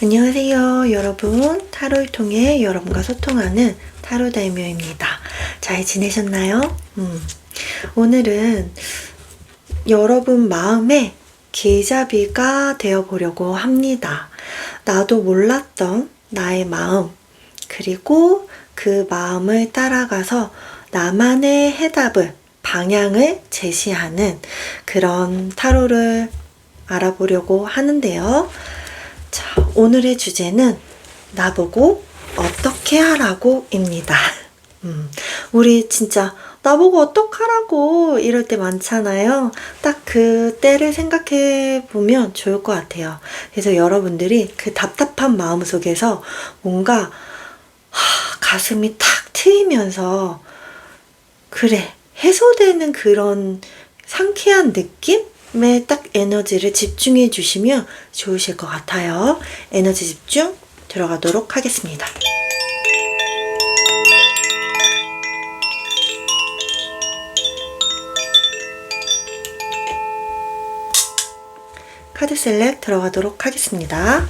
안녕하세요 여러분. 타로를 통해 여러분과 소통하는 타로 다이묘입니다. 잘 지내셨나요? 오늘은 여러분 마음의 길잡이가 되어보려고 합니다. 나도 몰랐던 나의 마음, 그리고 그 마음을 따라가서 나만의 해답을, 방향을 제시하는 그런 타로를 알아보려고 하는데요. 자, 오늘의 주제는 나보고 어떻게 하라고 입니다. 우리 진짜 나보고 어떡하라고 이럴 때 많잖아요. 딱 그 때를 생각해 보면 좋을 것 같아요. 그래서 여러분들이 그 답답한 마음 속에서 뭔가 가슴이 탁 트이면서 그래 해소되는 그런 상쾌한 느낌에 딱 에너지를 집중해 주시면 좋으실 것 같아요. 에너지 집중 들어가도록 하겠습니다. 카드 셀렉 들어가도록 하겠습니다.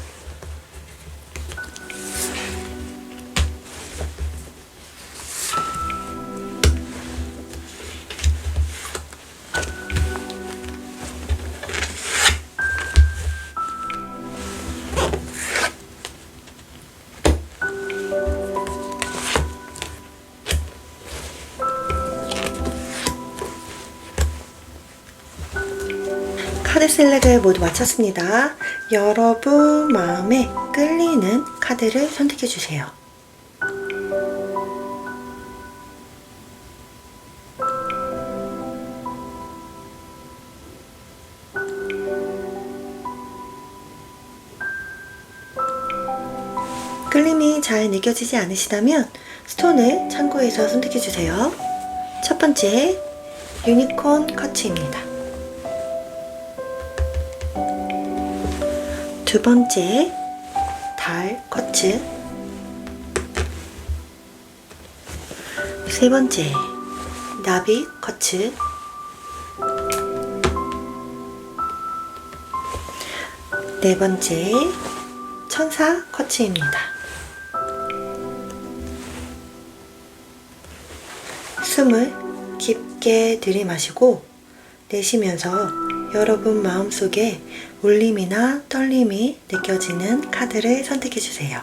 카드 셀렉을 모두 마쳤습니다. 여러분 마음에 끌리는 카드를 선택해 주세요. 끌림이 잘 느껴지지 않으시다면 스톤을 참고해서 선택해 주세요. 첫 번째, 유니콘 커츠입니다. 두 번째, 달 커츠. 세 번째, 나비 커츠. 네 번째, 천사 커츠입니다. 숨을 깊게 들이마시고 내쉬면서 여러분 마음속에 울림이나 떨림이 느껴지는 카드를 선택해 주세요.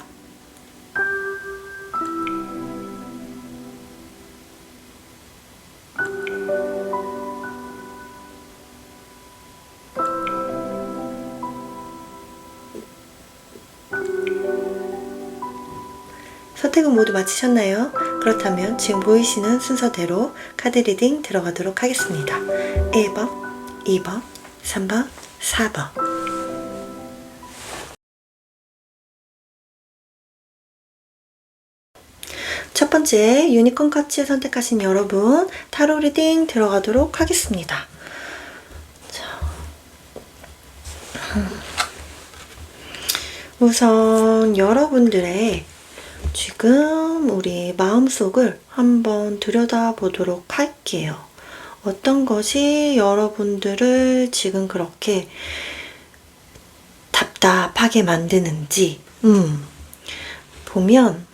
선택은 모두 마치셨나요? 그렇다면 지금 보이시는 순서대로 카드 리딩 들어가도록 하겠습니다. 1번, 2번, 3번, 4번. 첫 번째 유니콘 커츠 선택하신 여러분 타로 리딩 들어가도록 하겠습니다. 자, 우선 여러분들의 지금 우리 마음속을 한번 들여다보도록 할게요. 어떤 것이 여러분들을 지금 그렇게 답답하게 만드는지 보면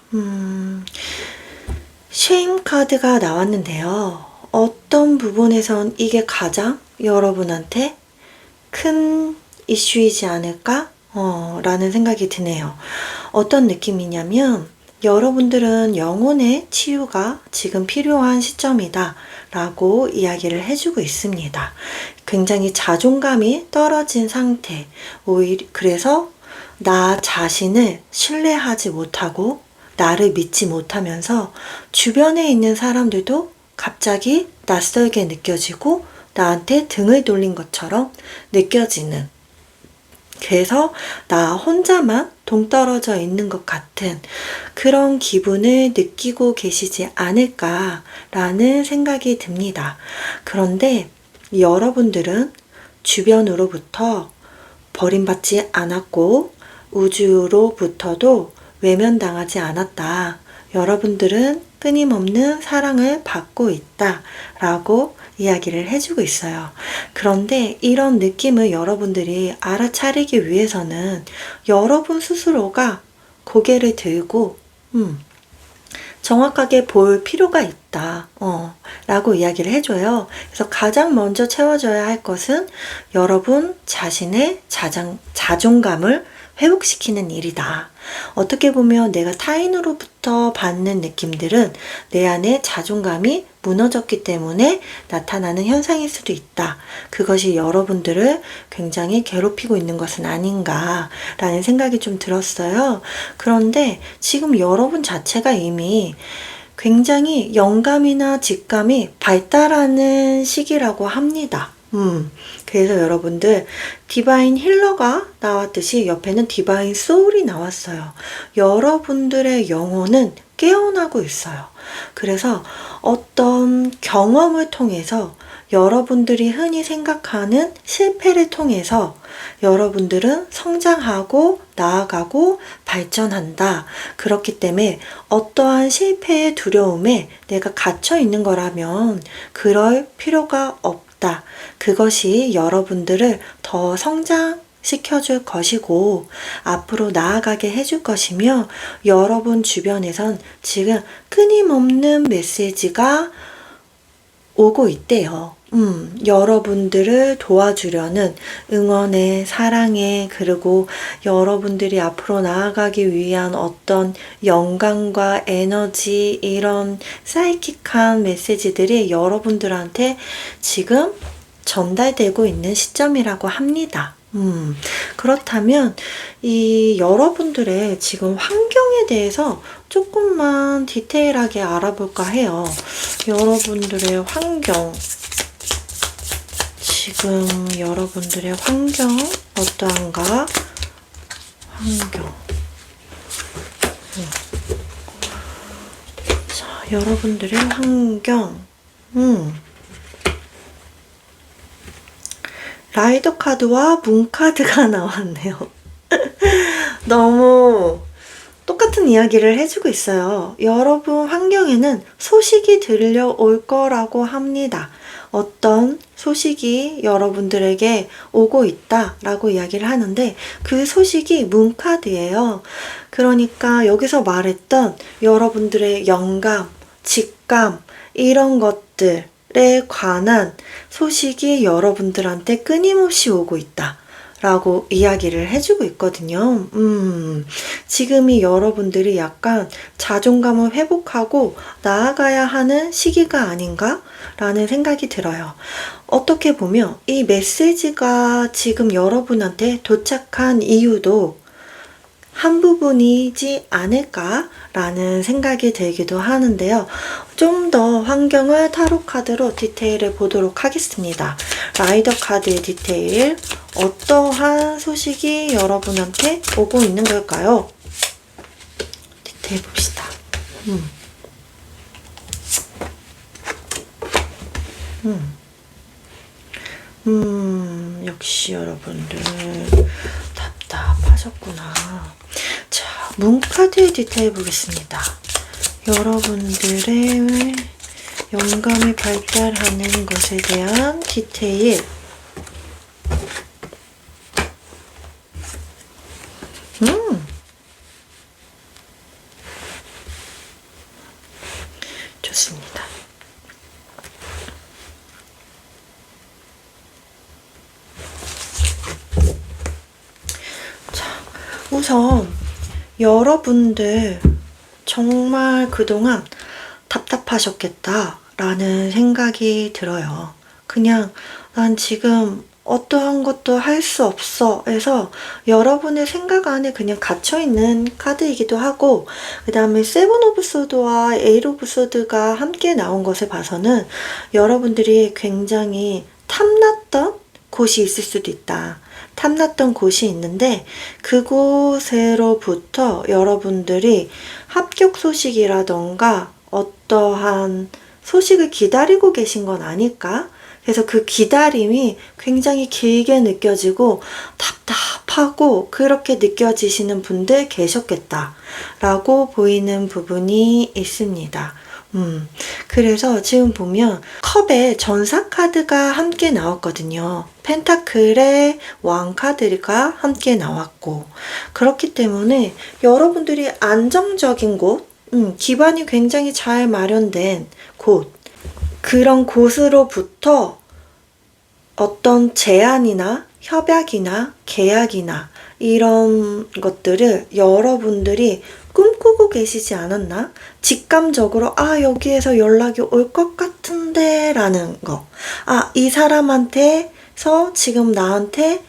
쉐임 카드가 나왔는데요. 어떤 부분에선 이게 가장 여러분한테 큰 이슈이지 않을까? 라는 생각이 드네요. 어떤 느낌이냐면 여러분들은 영혼의 치유가 지금 필요한 시점이다 라고 이야기를 해주고 있습니다. 굉장히 자존감이 떨어진 상태, 오히려 그래서 나 자신을 신뢰하지 못하고 나를 믿지 못하면서 주변에 있는 사람들도 갑자기 낯설게 느껴지고 나한테 등을 돌린 것처럼 느껴지는, 그래서 나 혼자만 동떨어져 있는 것 같은 그런 기분을 느끼고 계시지 않을까라는 생각이 듭니다. 그런데 여러분들은 주변으로부터 버림받지 않았고 우주로부터도 외면당하지 않았다. 여러분들은 끊임없는 사랑을 받고 있다 라고 이야기를 해주고 있어요. 그런데 이런 느낌을 여러분들이 알아차리기 위해서는 여러분 스스로가 고개를 들고 정확하게 볼 필요가 있다. 라고 이야기를 해줘요. 그래서 가장 먼저 채워져야 할 것은 여러분 자신의 자존감을 회복시키는 일이다. 어떻게 보면 내가 타인으로부터 받는 느낌들은 내 안에 자존감이 무너졌기 때문에 나타나는 현상일 수도 있다. 그것이 여러분들을 굉장히 괴롭히고 있는 것은 아닌가라는 생각이 좀 들었어요. 그런데 지금 여러분 자체가 이미 굉장히 영감이나 직감이 발달하는 시기라고 합니다. 그래서 여러분들 디바인 힐러가 나왔듯이 옆에는 디바인 소울이 나왔어요. 여러분들의 영혼은 깨어나고 있어요. 그래서 어떤 경험을 통해서 여러분들이 흔히 생각하는 실패를 통해서 여러분들은 성장하고 나아가고 발전한다. 그렇기 때문에 어떠한 실패의 두려움에 내가 갇혀 있는 거라면 그럴 필요가 없다. 그것이 여러분들을 더 성장시켜줄 것이고 앞으로 나아가게 해줄 것이며 여러분 주변에선 지금 끊임없는 메시지가 오고 있대요. 여러분들을 도와주려는 응원의 사랑의 그리고 여러분들이 앞으로 나아가기 위한 어떤 영감과 에너지 이런 사이킥한 메시지들이 여러분들한테 지금 전달되고 있는 시점이라고 합니다. 그렇다면 이 여러분들의 지금 환경에 대해서 조금만 디테일하게 알아볼까 해요. 여러분들의 환경, 지금 여러분들의 환경 어떠한가? 환경. 자, 여러분들의 환경. 라이더 카드와 문 카드가 나왔네요. 너무 똑같은 이야기를 해주고 있어요. 여러분 환경에는 소식이 들려올 거라고 합니다. 어떤 소식이 여러분들에게 오고 있다라고 이야기를 하는데 그 소식이 문카드예요. 그러니까 여기서 말했던 여러분들의 영감, 직감 이런 것들에 관한 소식이 여러분들한테 끊임없이 오고 있다. 라고 이야기를 해주고 있거든요. 지금이 여러분들이 약간 자존감을 회복하고 나아가야 하는 시기가 아닌가? 라는 생각이 들어요. 어떻게 보면 이 메시지가 지금 여러분한테 도착한 이유도 한 부분이지 않을까라는 생각이 들기도 하는데요. 좀 더 환경을 타로 카드로 디테일을 보도록 하겠습니다. 라이더 카드의 디테일, 어떠한 소식이 여러분한테 오고 있는 걸까요? 디테일 봅시다. 역시 여러분들 답답하셨구나. 자, 문카드의 디테일 보겠습니다. 여러분들의 영감이 발달하는 것에 대한 디테일. 좋습니다. 자, 우선 여러분들 정말 그동안 답답하셨겠다라는 생각이 들어요. 그냥 난 지금 어떠한 것도 할 수 없어 해서 여러분의 생각 안에 그냥 갇혀있는 카드이기도 하고 그 다음에 세븐 오브 소드와 에잇 오브 소드가 함께 나온 것을 봐서는 여러분들이 굉장히 탐났던 곳이 있을 수도 있다. 탐났던 곳이 있는데 그곳으로부터 여러분들이 합격 소식이라던가 어떠한 소식을 기다리고 계신 건 아닐까? 그래서 그 기다림이 굉장히 길게 느껴지고 답답하고 그렇게 느껴지시는 분들 계셨겠다 라고 보이는 부분이 있습니다. 그래서 지금 보면 컵에 전사 카드가 함께 나왔거든요. 펜타클의 왕 카드가 함께 나왔고, 그렇기 때문에 여러분들이 안정적인 곳, 기반이 굉장히 잘 마련된 곳, 그런 곳으로부터 어떤 제안이나 협약이나 계약이나 이런 것들을 여러분들이 꿈꾸고 계시지 않았나? 직감적으로 여기에서 연락이 올 것 같은데 라는 거. 이 사람한테서 지금 나한테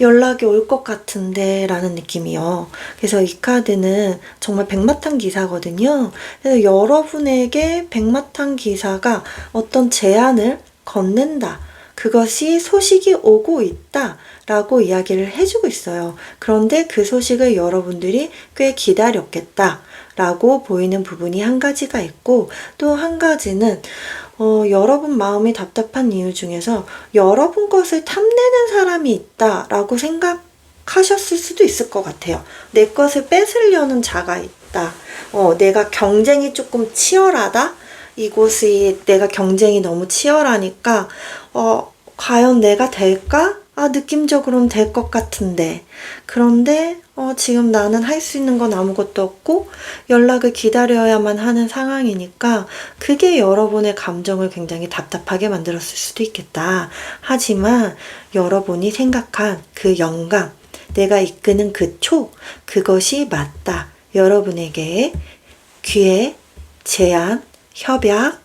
연락이 올 것 같은데 라는 느낌이요. 그래서 이 카드는 정말 백마탄 기사거든요. 그래서 여러분에게 백마탄 기사가 어떤 제안을 건넨다. 그것이 소식이 오고 있다 라고 이야기를 해주고 있어요. 그런데 그 소식을 여러분들이 꽤 기다렸겠다 라고 보이는 부분이 한 가지가 있고, 또 한 가지는 여러분 마음이 답답한 이유 중에서 여러분 것을 탐내는 사람이 있다 라고 생각하셨을 수도 있을 것 같아요. 내 것을 뺏으려는 자가 있다. 내가 경쟁이 조금 치열하다? 이곳이 내가 경쟁이 너무 치열하니까 과연 내가 될까? 느낌적으로는 될 것 같은데. 그런데 지금 나는 할 수 있는 건 아무것도 없고 연락을 기다려야만 하는 상황이니까 그게 여러분의 감정을 굉장히 답답하게 만들었을 수도 있겠다. 하지만 여러분이 생각한 그 영감, 내가 이끄는 그 촉, 그것이 맞다. 여러분에게 기회, 제안, 협약,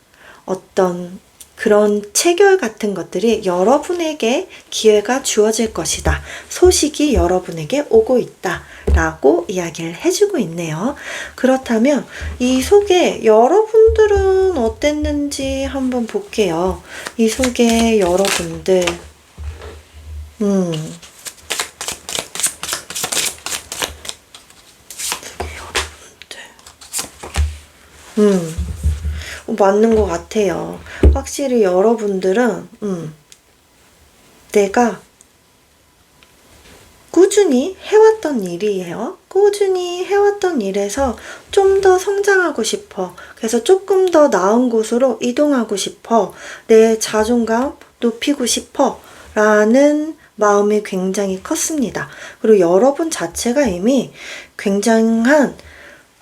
어떤 그런 체결 같은 것들이 여러분에게 기회가 주어질 것이다. 소식이 여러분에게 오고 있다. 라고 이야기를 해주고 있네요. 그렇다면 이 속에 여러분들은 어땠는지 한번 볼게요. 이 속에 여러분들, 맞는 것 같아요. 확실히 여러분들은 내가 꾸준히 해왔던 일이에요. 꾸준히 해왔던 일에서 좀 더 성장하고 싶어. 그래서 조금 더 나은 곳으로 이동하고 싶어. 내 자존감 높이고 싶어. 라는 마음이 굉장히 컸습니다. 그리고 여러분 자체가 이미 굉장한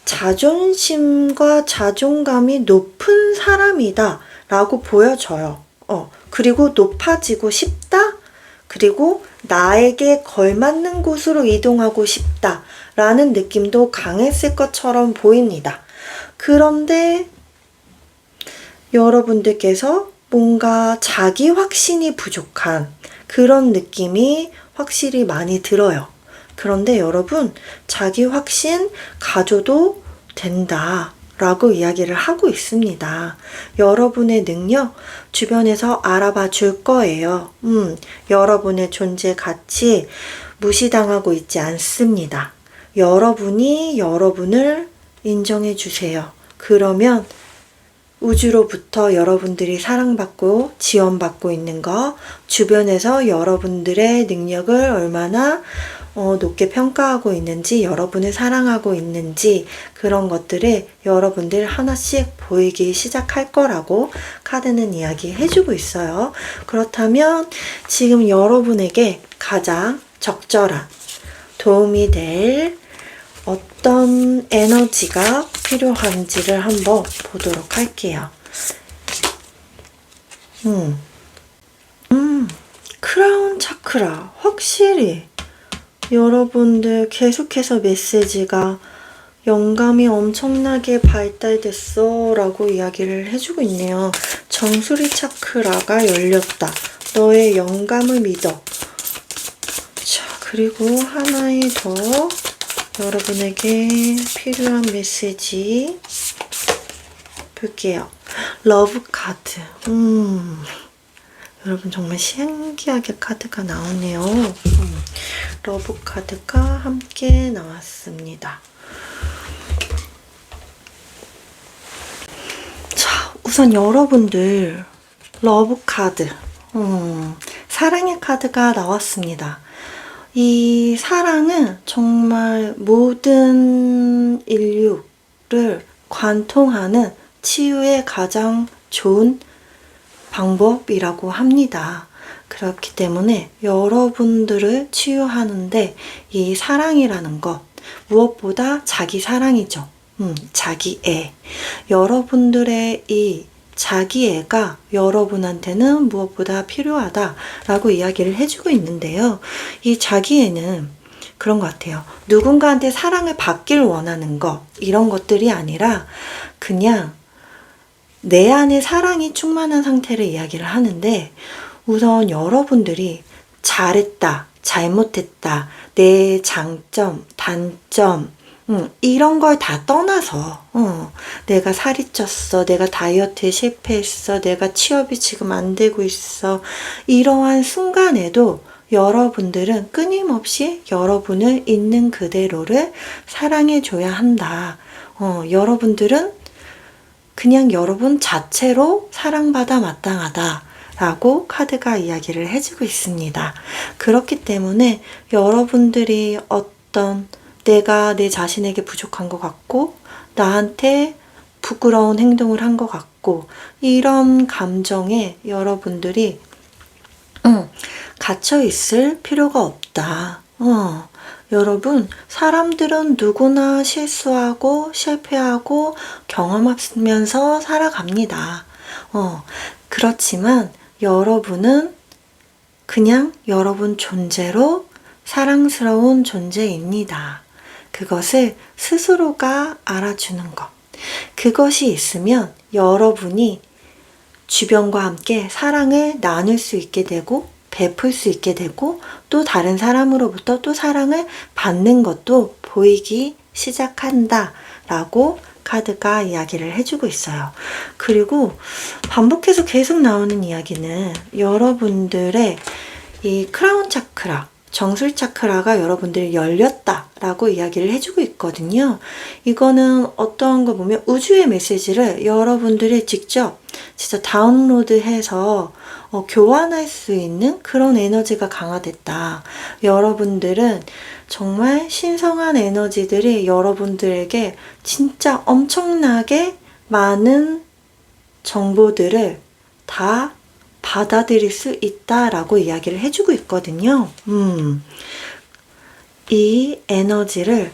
자존심과 자존감이 높은 사람이다 라고 보여져요. 그리고 높아지고 싶다? 그리고 나에게 걸맞는 곳으로 이동하고 싶다 라는 느낌도 강했을 것처럼 보입니다. 그런데 여러분들께서 뭔가 자기 확신이 부족한 그런 느낌이 확실히 많이 들어요. 그런데 여러분, 자기 확신 가져도 된다 라고 이야기를 하고 있습니다. 여러분의 능력 주변에서 알아봐 줄 거예요. 여러분의 존재 가치 무시당하고 있지 않습니다. 여러분이 여러분을 인정해 주세요. 그러면 우주로부터 여러분들이 사랑받고 지원받고 있는 거, 주변에서 여러분들의 능력을 얼마나 높게 평가하고 있는지, 여러분을 사랑하고 있는지, 그런 것들을 여러분들 하나씩 보이기 시작할 거라고 카드는 이야기해주고 있어요. 그렇다면 지금 여러분에게 가장 적절한 도움이 될 어떤 에너지가 필요한지를 한번 보도록 할게요. 크라운 차크라. 확실히 여러분들 계속해서 메시지가 영감이 엄청나게 발달됐어 라고 이야기를 해주고 있네요. 정수리 차크라가 열렸다. 너의 영감을 믿어. 자, 그리고 하나의 더 여러분에게 필요한 메시지 볼게요. 러브 카드. 여러분 정말 신기하게 카드가 나오네요. 러브 카드가 함께 나왔습니다. 자, 우선 여러분들 러브 카드, 사랑의 카드가 나왔습니다. 이 사랑은 정말 모든 인류를 관통하는 치유의 가장 좋은 방법이라고 합니다. 그렇기 때문에 여러분들을 치유하는데 이 사랑이라는 것, 무엇보다 자기 사랑이죠. 자기애. 여러분들의 이 자기애가 여러분한테는 무엇보다 필요하다라고 이야기를 해주고 있는데요. 이 자기애는 그런 것 같아요. 누군가한테 사랑을 받길 원하는 것, 이런 것들이 아니라 그냥 내 안에 사랑이 충만한 상태를 이야기를 하는데, 우선 여러분들이 잘했다, 잘못했다, 내 장점, 단점, 이런 걸 다 떠나서, 내가 살이 쪘어, 내가 다이어트에 실패했어, 내가 취업이 지금 안 되고 있어, 이러한 순간에도 여러분들은 끊임없이 여러분을 있는 그대로를 사랑해줘야 한다. 여러분들은 그냥 여러분 자체로 사랑받아 마땅하다 라고 카드가 이야기를 해주고 있습니다. 그렇기 때문에 여러분들이 어떤 내가 내 자신에게 부족한 것 같고 나한테 부끄러운 행동을 한 것 같고 이런 감정에 여러분들이 갇혀 있을 필요가 없다. 여러분, 사람들은 누구나 실수하고 실패하고 경험하면서 살아갑니다. 그렇지만 여러분은 그냥 여러분 존재로 사랑스러운 존재입니다. 그것을 스스로가 알아주는 것. 그것이 있으면 여러분이 주변과 함께 사랑을 나눌 수 있게 되고 베풀 수 있게 되고 또 다른 사람으로부터 또 사랑을 받는 것도 보이기 시작한다 라고 카드가 이야기를 해주고 있어요. 그리고 반복해서 계속 나오는 이야기는 여러분들의 이 크라운 차크라, 정술 차크라가 여러분들이 열렸다라고 이야기를 해주고 있거든요. 이거는 어떠한 거 보면 우주의 메시지를 여러분들이 직접 진짜 다운로드해서 교환할 수 있는 그런 에너지가 강화됐다. 여러분들은 정말 신성한 에너지들이 여러분들에게 진짜 엄청나게 많은 정보들을 다 받아들일 수 있다라고 이야기를 해주고 있거든요. 이 에너지를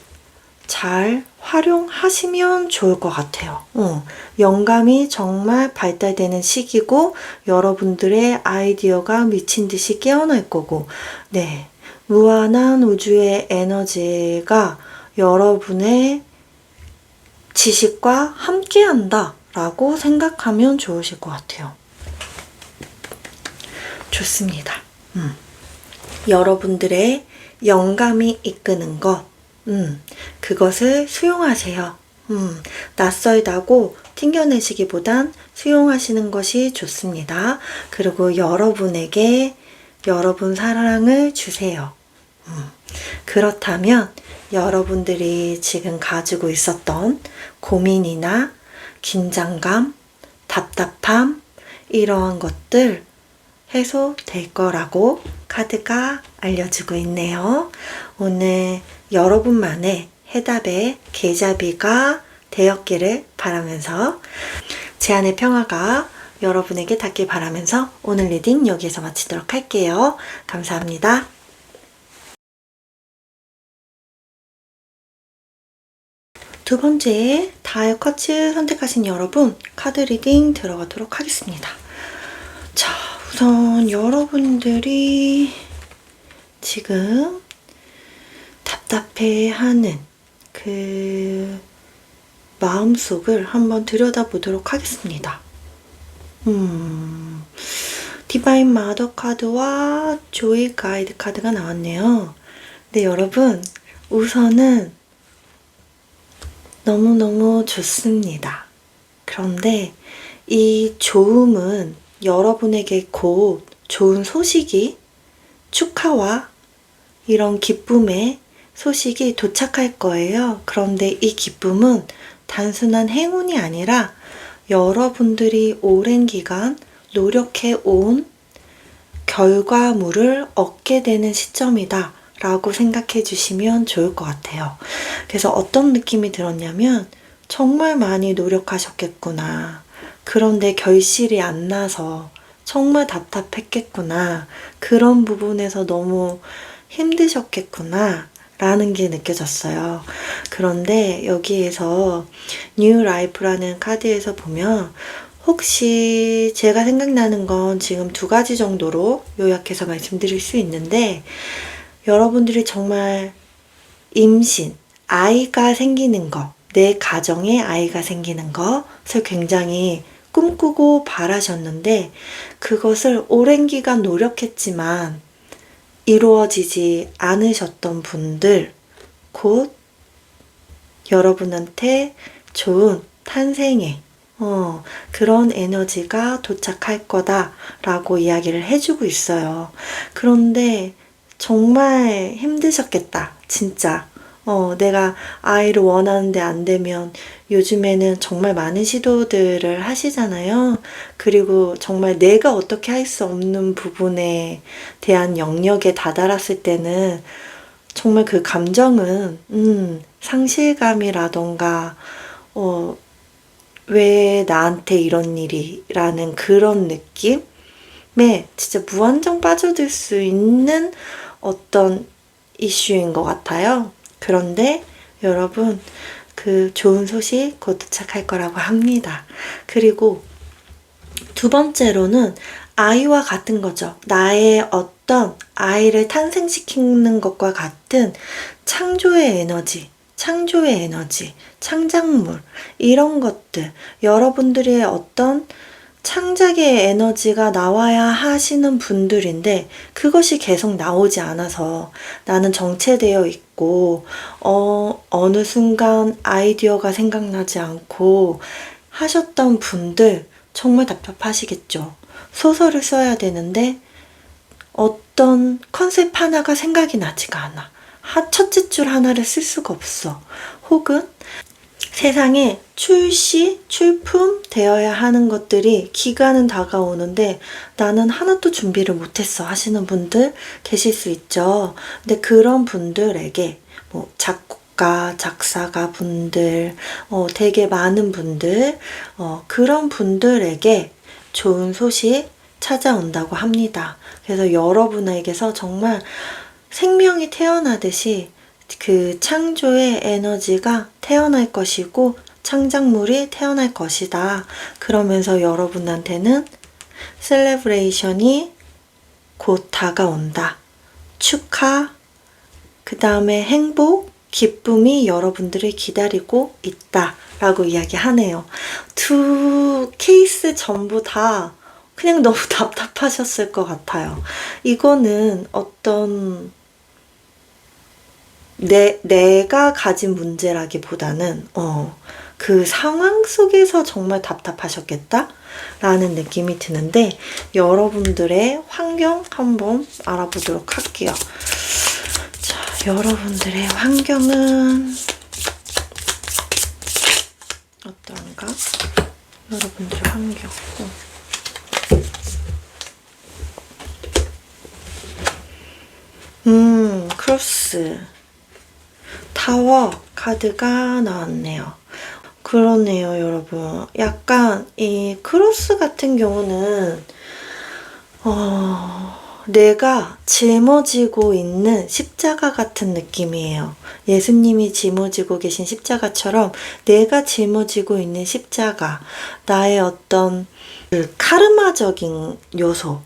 잘 활용하시면 좋을 것 같아요. 영감이 정말 발달되는 시기고 여러분들의 아이디어가 미친 듯이 깨어날 거고, 네, 무한한 우주의 에너지가 여러분의 지식과 함께한다 라고 생각하면 좋으실 것 같아요. 좋습니다. 여러분들의 영감이 이끄는 것, 그것을 수용하세요. 낯설다고 튕겨내시기보단 수용하시는 것이 좋습니다. 그리고 여러분에게 여러분 사랑을 주세요. 그렇다면 여러분들이 지금 가지고 있었던 고민이나 긴장감, 답답함, 이러한 것들 해소될 거라고 카드가 알려주고 있네요. 오늘 여러분만의 해답의 계좌비가 되었기를 바라면서 제안의 평화가 여러분에게 닿길 바라면서 오늘 리딩 여기에서 마치도록 할게요. 감사합니다. 두 번째 다이어 쿼츠 선택하신 여러분 카드 리딩 들어가도록 하겠습니다. 자, 우선 여러분들이 지금 답답해하는 그 마음속을 한번 들여다보도록 하겠습니다. 디바인 마더 카드와 조이 가이드 카드가 나왔네요. 네, 여러분, 우선은 너무너무 좋습니다. 그런데 이 좋음은 여러분에게 곧 좋은 소식이, 축하와 이런 기쁨의 소식이 도착할 거예요. 그런데 이 기쁨은 단순한 행운이 아니라 여러분들이 오랜 기간 노력해 온 결과물을 얻게 되는 시점이다 라고 생각해 주시면 좋을 것 같아요. 그래서 어떤 느낌이 들었냐면 정말 많이 노력하셨겠구나. 그런데 결실이 안 나서 정말 답답했겠구나. 그런 부분에서 너무 힘드셨겠구나. 라는 게 느껴졌어요. 그런데 여기에서 뉴 라이프라는 카드에서 보면 혹시 제가 생각나는 건 지금 두 가지 정도로 요약해서 말씀드릴 수 있는데 여러분들이 정말 임신, 아이가 생기는 거, 내 가정에 아이가 생기는 것을 굉장히 꿈꾸고 바라셨는데 그것을 오랜 기간 노력했지만 이루어지지 않으셨던 분들, 곧 여러분한테 좋은 탄생의 그런 에너지가 도착할 거다라고 이야기를 해주고 있어요. 그런데 정말 힘드셨겠다, 진짜. 내가 아이를 원하는데 안 되면 요즘에는 정말 많은 시도들을 하시잖아요. 그리고 정말 내가 어떻게 할 수 없는 부분에 대한 영역에 다다랐을 때는 정말 그 감정은, 상실감이라던가, 왜 나한테 이런 일이라는 그런 느낌에 진짜 무한정 빠져들 수 있는 어떤 이슈인 것 같아요. 그런데 여러분, 그 좋은 소식 곧 도착할 거라고 합니다. 그리고 두 번째로는 아이와 같은 거죠. 나의 어떤 아이를 탄생시키는 것과 같은 창조의 에너지, 창작물, 이런 것들, 여러분들의 어떤 창작의 에너지가 나와야 하시는 분들인데 그것이 계속 나오지 않아서 나는 정체되어 있고 어느 순간 아이디어가 생각나지 않고 하셨던 분들 정말 답답하시겠죠. 소설을 써야 되는데 어떤 컨셉 하나가 생각이 나지가 않아. 첫째 줄 하나를 쓸 수가 없어. 혹은 세상에 출품 되어야 하는 것들이 기간은 다가오는데 나는 하나도 준비를 못했어 하시는 분들 계실 수 있죠. 근데 그런 분들에게 뭐 작곡가, 작사가 분들, 되게 많은 분들, 그런 분들에게 좋은 소식 찾아온다고 합니다. 그래서 여러분에게서 정말 생명이 태어나듯이 그 창조의 에너지가 태어날 것이고 창작물이 태어날 것이다. 그러면서 여러분한테는 셀레브레이션이 곧 다가온다. 축하, 그 다음에 행복, 기쁨이 여러분들을 기다리고 있다. 라고 이야기하네요. 두 케이스 전부 다 그냥 너무 답답하셨을 것 같아요. 이거는 어떤 내가 가진 문제라기보다는, 그 상황 속에서 정말 답답하셨겠다? 라는 느낌이 드는데, 여러분들의 환경 한번 알아보도록 할게요. 자, 여러분들의 환경은 어떤가? 여러분들의 환경. 크로스. 타워 카드가 나왔네요. 그러네요, 여러분. 약간 이 크로스 같은 경우는 내가 짊어지고 있는 십자가 같은 느낌이에요. 예수님이 짊어지고 계신 십자가처럼 내가 짊어지고 있는 십자가, 나의 어떤 그 카르마적인 요소,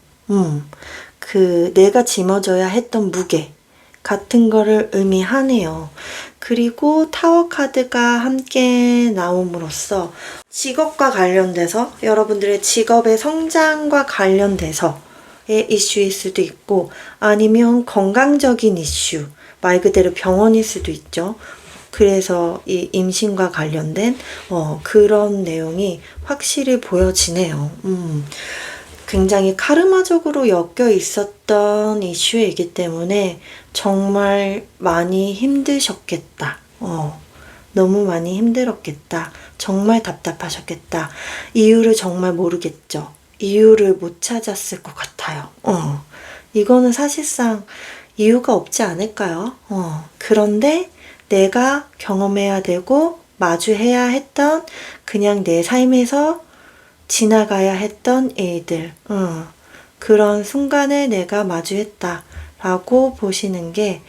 그 내가 짊어져야 했던 무게 같은 거를 의미하네요. 그리고 타워 카드가 함께 나옴으로써 직업과 관련돼서 여러분들의 직업의 성장과 관련돼서의 이슈일 수도 있고 아니면 건강적인 이슈, 말 그대로 병원일 수도 있죠. 그래서 이 임신과 관련된 그런 내용이 확실히 보여지네요. 굉장히 카르마적으로 엮여 있었던 이슈이기 때문에 정말 많이 힘드셨겠다. 너무 많이 힘들었겠다. 정말 답답하셨겠다. 이유를 정말 모르겠죠. 이유를 못 찾았을 것 같아요. 이거는 사실상 이유가 없지 않을까요? 그런데 내가 경험해야 되고 마주해야 했던 그냥 내 삶에서 지나가야 했던 일들, 그런 순간을 내가 마주했다라고 보시는 게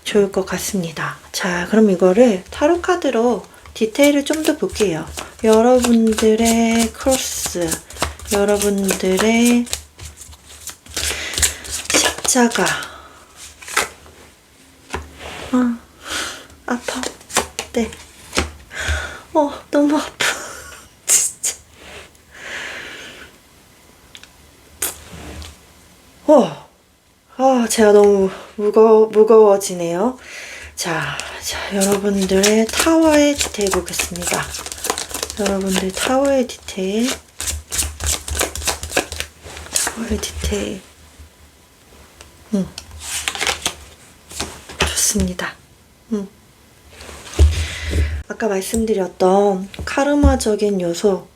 좋을 것 같습니다. 자, 그럼 이거를 타로 카드로 디테일을 좀 더 볼게요. 여러분들의 크로스, 여러분들의 십자가. 아파. 네. 너무 아파. 진짜. 제가 너무 무거워지네요. 자, 여러분들의 타워의 디테일 보겠습니다. 여러분들 타워의 디테일. 좋습니다. 아까 말씀드렸던 카르마적인 요소,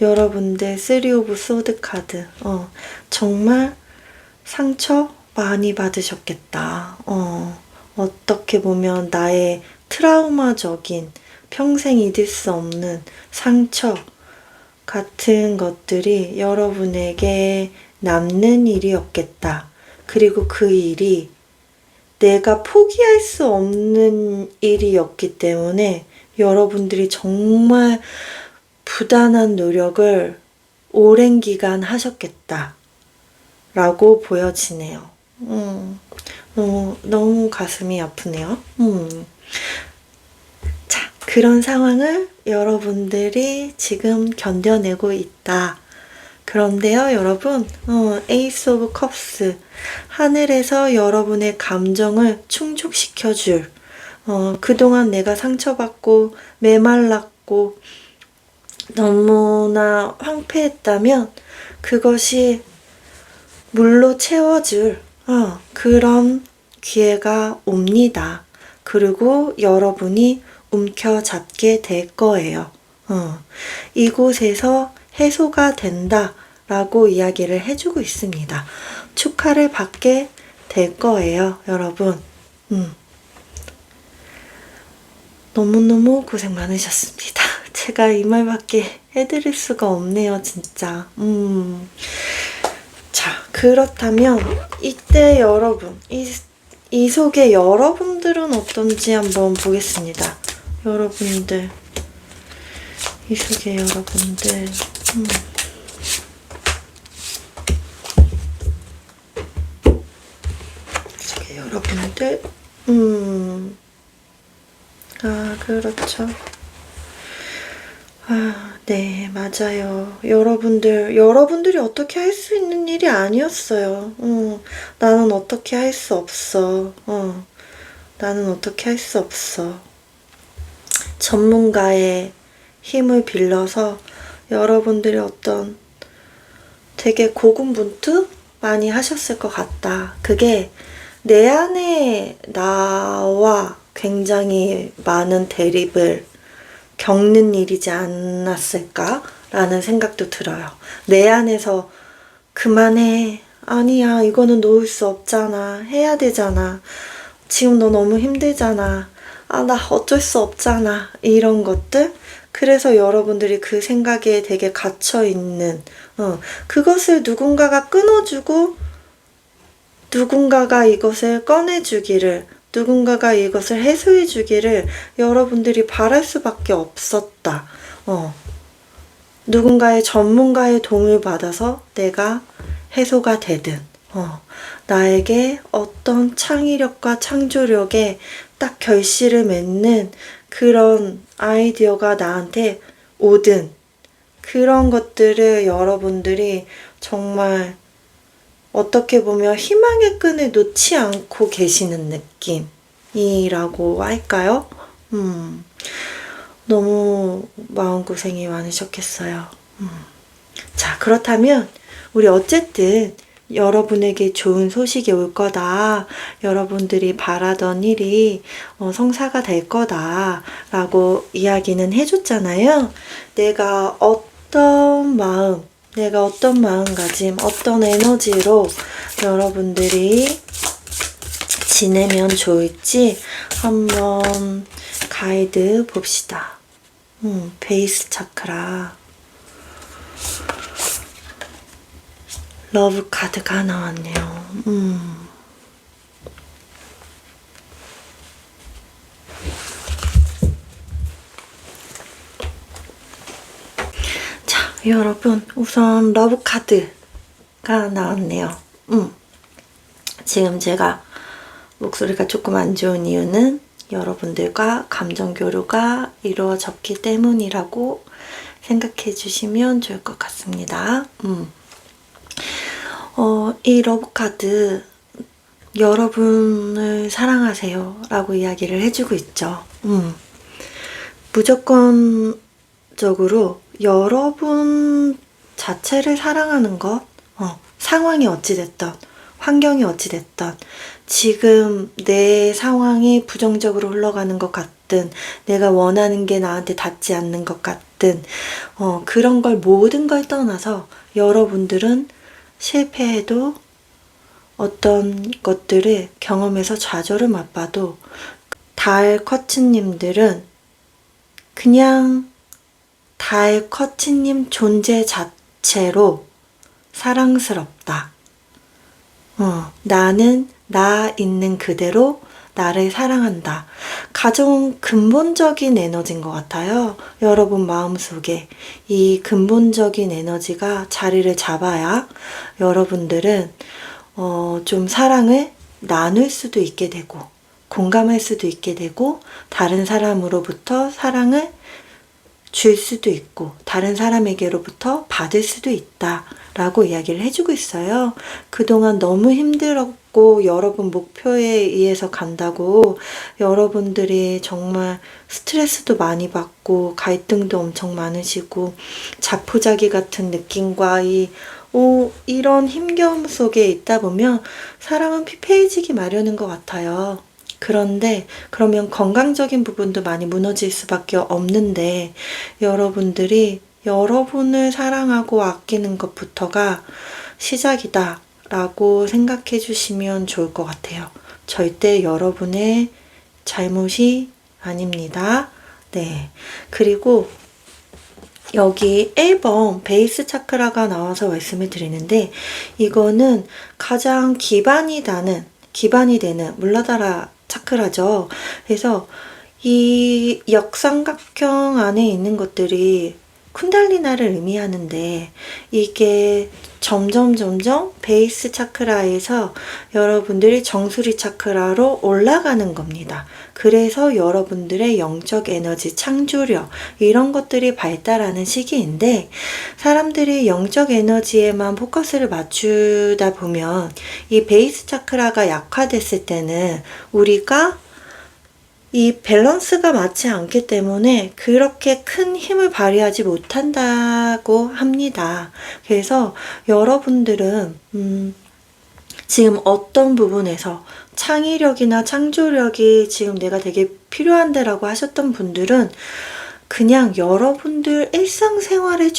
여러분들 3 오브 소드 카드, 정말 상처 많이 받으셨겠다. 어떻게 보면 나의 트라우마적인 평생 잊을 수 없는 상처 같은 것들이 여러분에게 남는 일이었겠다. 그리고 그 일이 내가 포기할 수 없는 일이었기 때문에 여러분들이 정말 부단한 노력을 오랜 기간 하셨겠다 라고 보여지네요. 너무 가슴이 아프네요. 자, 그런 상황을 여러분들이 지금 견뎌내고 있다. 그런데요, 여러분, 에이스 오브 컵스, 하늘에서 여러분의 감정을 충족시켜줄, 그동안 내가 상처받고 메말랐고 너무나 황폐했다면 그것이 물로 채워줄 그런 기회가 옵니다. 그리고 여러분이 움켜잡게 될 거예요. 이곳에서 해소가 된다라고 이야기를 해주고 있습니다. 축하를 받게 될 거예요, 여러분. 너무너무 고생 많으셨습니다. 제가 이 말밖에 해드릴 수가 없네요, 진짜. 자, 그렇다면 이때 여러분, 이 속에 여러분들은 어떤지 한번 보겠습니다. 여러분들, 이 속에 여러분들, 이 속에 여러분들, 그렇죠. 네, 맞아요. 여러분들이 어떻게 할 수 있는 일이 아니었어요. 나는 어떻게 할 수 없어. 나는 어떻게 할 수 없어. 전문가의 힘을 빌려서 여러분들이 어떤 되게 고군분투 많이 하셨을 것 같다. 그게 내 안에 나와 굉장히 많은 대립을 겪는 일이지 않았을까라는 생각도 들어요. 내 안에서 그만해. 아니야, 이거는 놓을 수 없잖아. 해야 되잖아. 지금 너 너무 힘들잖아. 나 어쩔 수 없잖아. 이런 것들. 그래서 여러분들이 그 생각에 되게 갇혀있는, 그것을 누군가가 끊어주고, 누군가가 이것을 꺼내주기를, 누군가가 이것을 해소해주기를 여러분들이 바랄 수밖에 없었다. 누군가의 전문가의 도움을 받아서 내가 해소가 되든, 나에게 어떤 창의력과 창조력에 딱 결실을 맺는 그런 아이디어가 나한테 오든, 그런 것들을 여러분들이 정말 어떻게 보면 희망의 끈을 놓지 않고 계시는 느낌이라고 할까요? 너무 마음고생이 많으셨겠어요. 자, 그렇다면 우리 어쨌든 여러분에게 좋은 소식이 올 거다. 여러분들이 바라던 일이 성사가 될 거다. 라고 이야기는 해줬잖아요. 내가 어떤 마음가짐, 어떤 에너지로 여러분들이 지내면 좋을지 한번 가이드 봅시다. 베이스 차크라. 러브 카드가 나왔네요. 자, 여러분, 우선 러브 카드가 나왔네요. 지금 제가 목소리가 조금 안 좋은 이유는 여러분들과 감정 교류가 이루어졌기 때문이라고 생각해 주시면 좋을 것 같습니다. 이 러브카드, 여러분을 사랑하세요 라고 이야기를 해주고 있죠. 무조건적으로 여러분 자체를 사랑하는 것, 상황이 어찌됐든, 환경이 어찌됐든, 지금 내 상황이 부정적으로 흘러가는 것 같든, 내가 원하는 게 나한테 닿지 않는 것 같든, 그런 걸 모든 걸 떠나서 여러분들은 실패해도 어떤 것들을 경험해서 좌절을 맛봐도 달 커치님들은 그냥 달 커치님 존재 자체로 사랑스럽다. 나는 나 있는 그대로 나를 사랑한다. 가장 근본적인 에너지인 것 같아요. 여러분 마음속에 이 근본적인 에너지가 자리를 잡아야 여러분들은 좀 사랑을 나눌 수도 있게 되고 공감할 수도 있게 되고 다른 사람으로부터 사랑을 줄 수도 있고 다른 사람에게로부터 받을 수도 있다라고 이야기를 해주고 있어요. 그동안 너무 힘들었고 여러분 목표에 의해서 간다고 여러분들이 정말 스트레스도 많이 받고 갈등도 엄청 많으시고 자포자기 같은 느낌과 이런 힘겨움 속에 있다 보면 사랑은 피폐해지기 마련인 것 같아요. 그런데 그러면 건강적인 부분도 많이 무너질 수밖에 없는데 여러분들이 여러분을 사랑하고 아끼는 것부터가 시작이다 라고 생각해 주시면 좋을 것 같아요. 절대 여러분의 잘못이 아닙니다. 네. 그리고 여기 1번 베이스 차크라가 나와서 말씀을 드리는데 이거는 가장 기반이 되는 물라다라 차크라죠. 그래서 이 역삼각형 안에 있는 것들이 쿤달리나를 의미하는데 이게 점점 베이스 차크라에서 여러분들이 정수리 차크라로 올라가는 겁니다. 그래서 여러분들의 영적 에너지, 창조력 이런 것들이 발달하는 시기인데 사람들이 영적 에너지에만 포커스를 맞추다 보면 이 베이스 차크라가 약화됐을 때는 우리가 이 밸런스가 맞지 않기 때문에 그렇게 큰 힘을 발휘하지 못한다고 합니다. 그래서 여러분들은 지금 어떤 부분에서 창의력이나 창조력이 지금 내가 되게 필요한데라고 하셨던 분들은 그냥 여러분들 일상생활에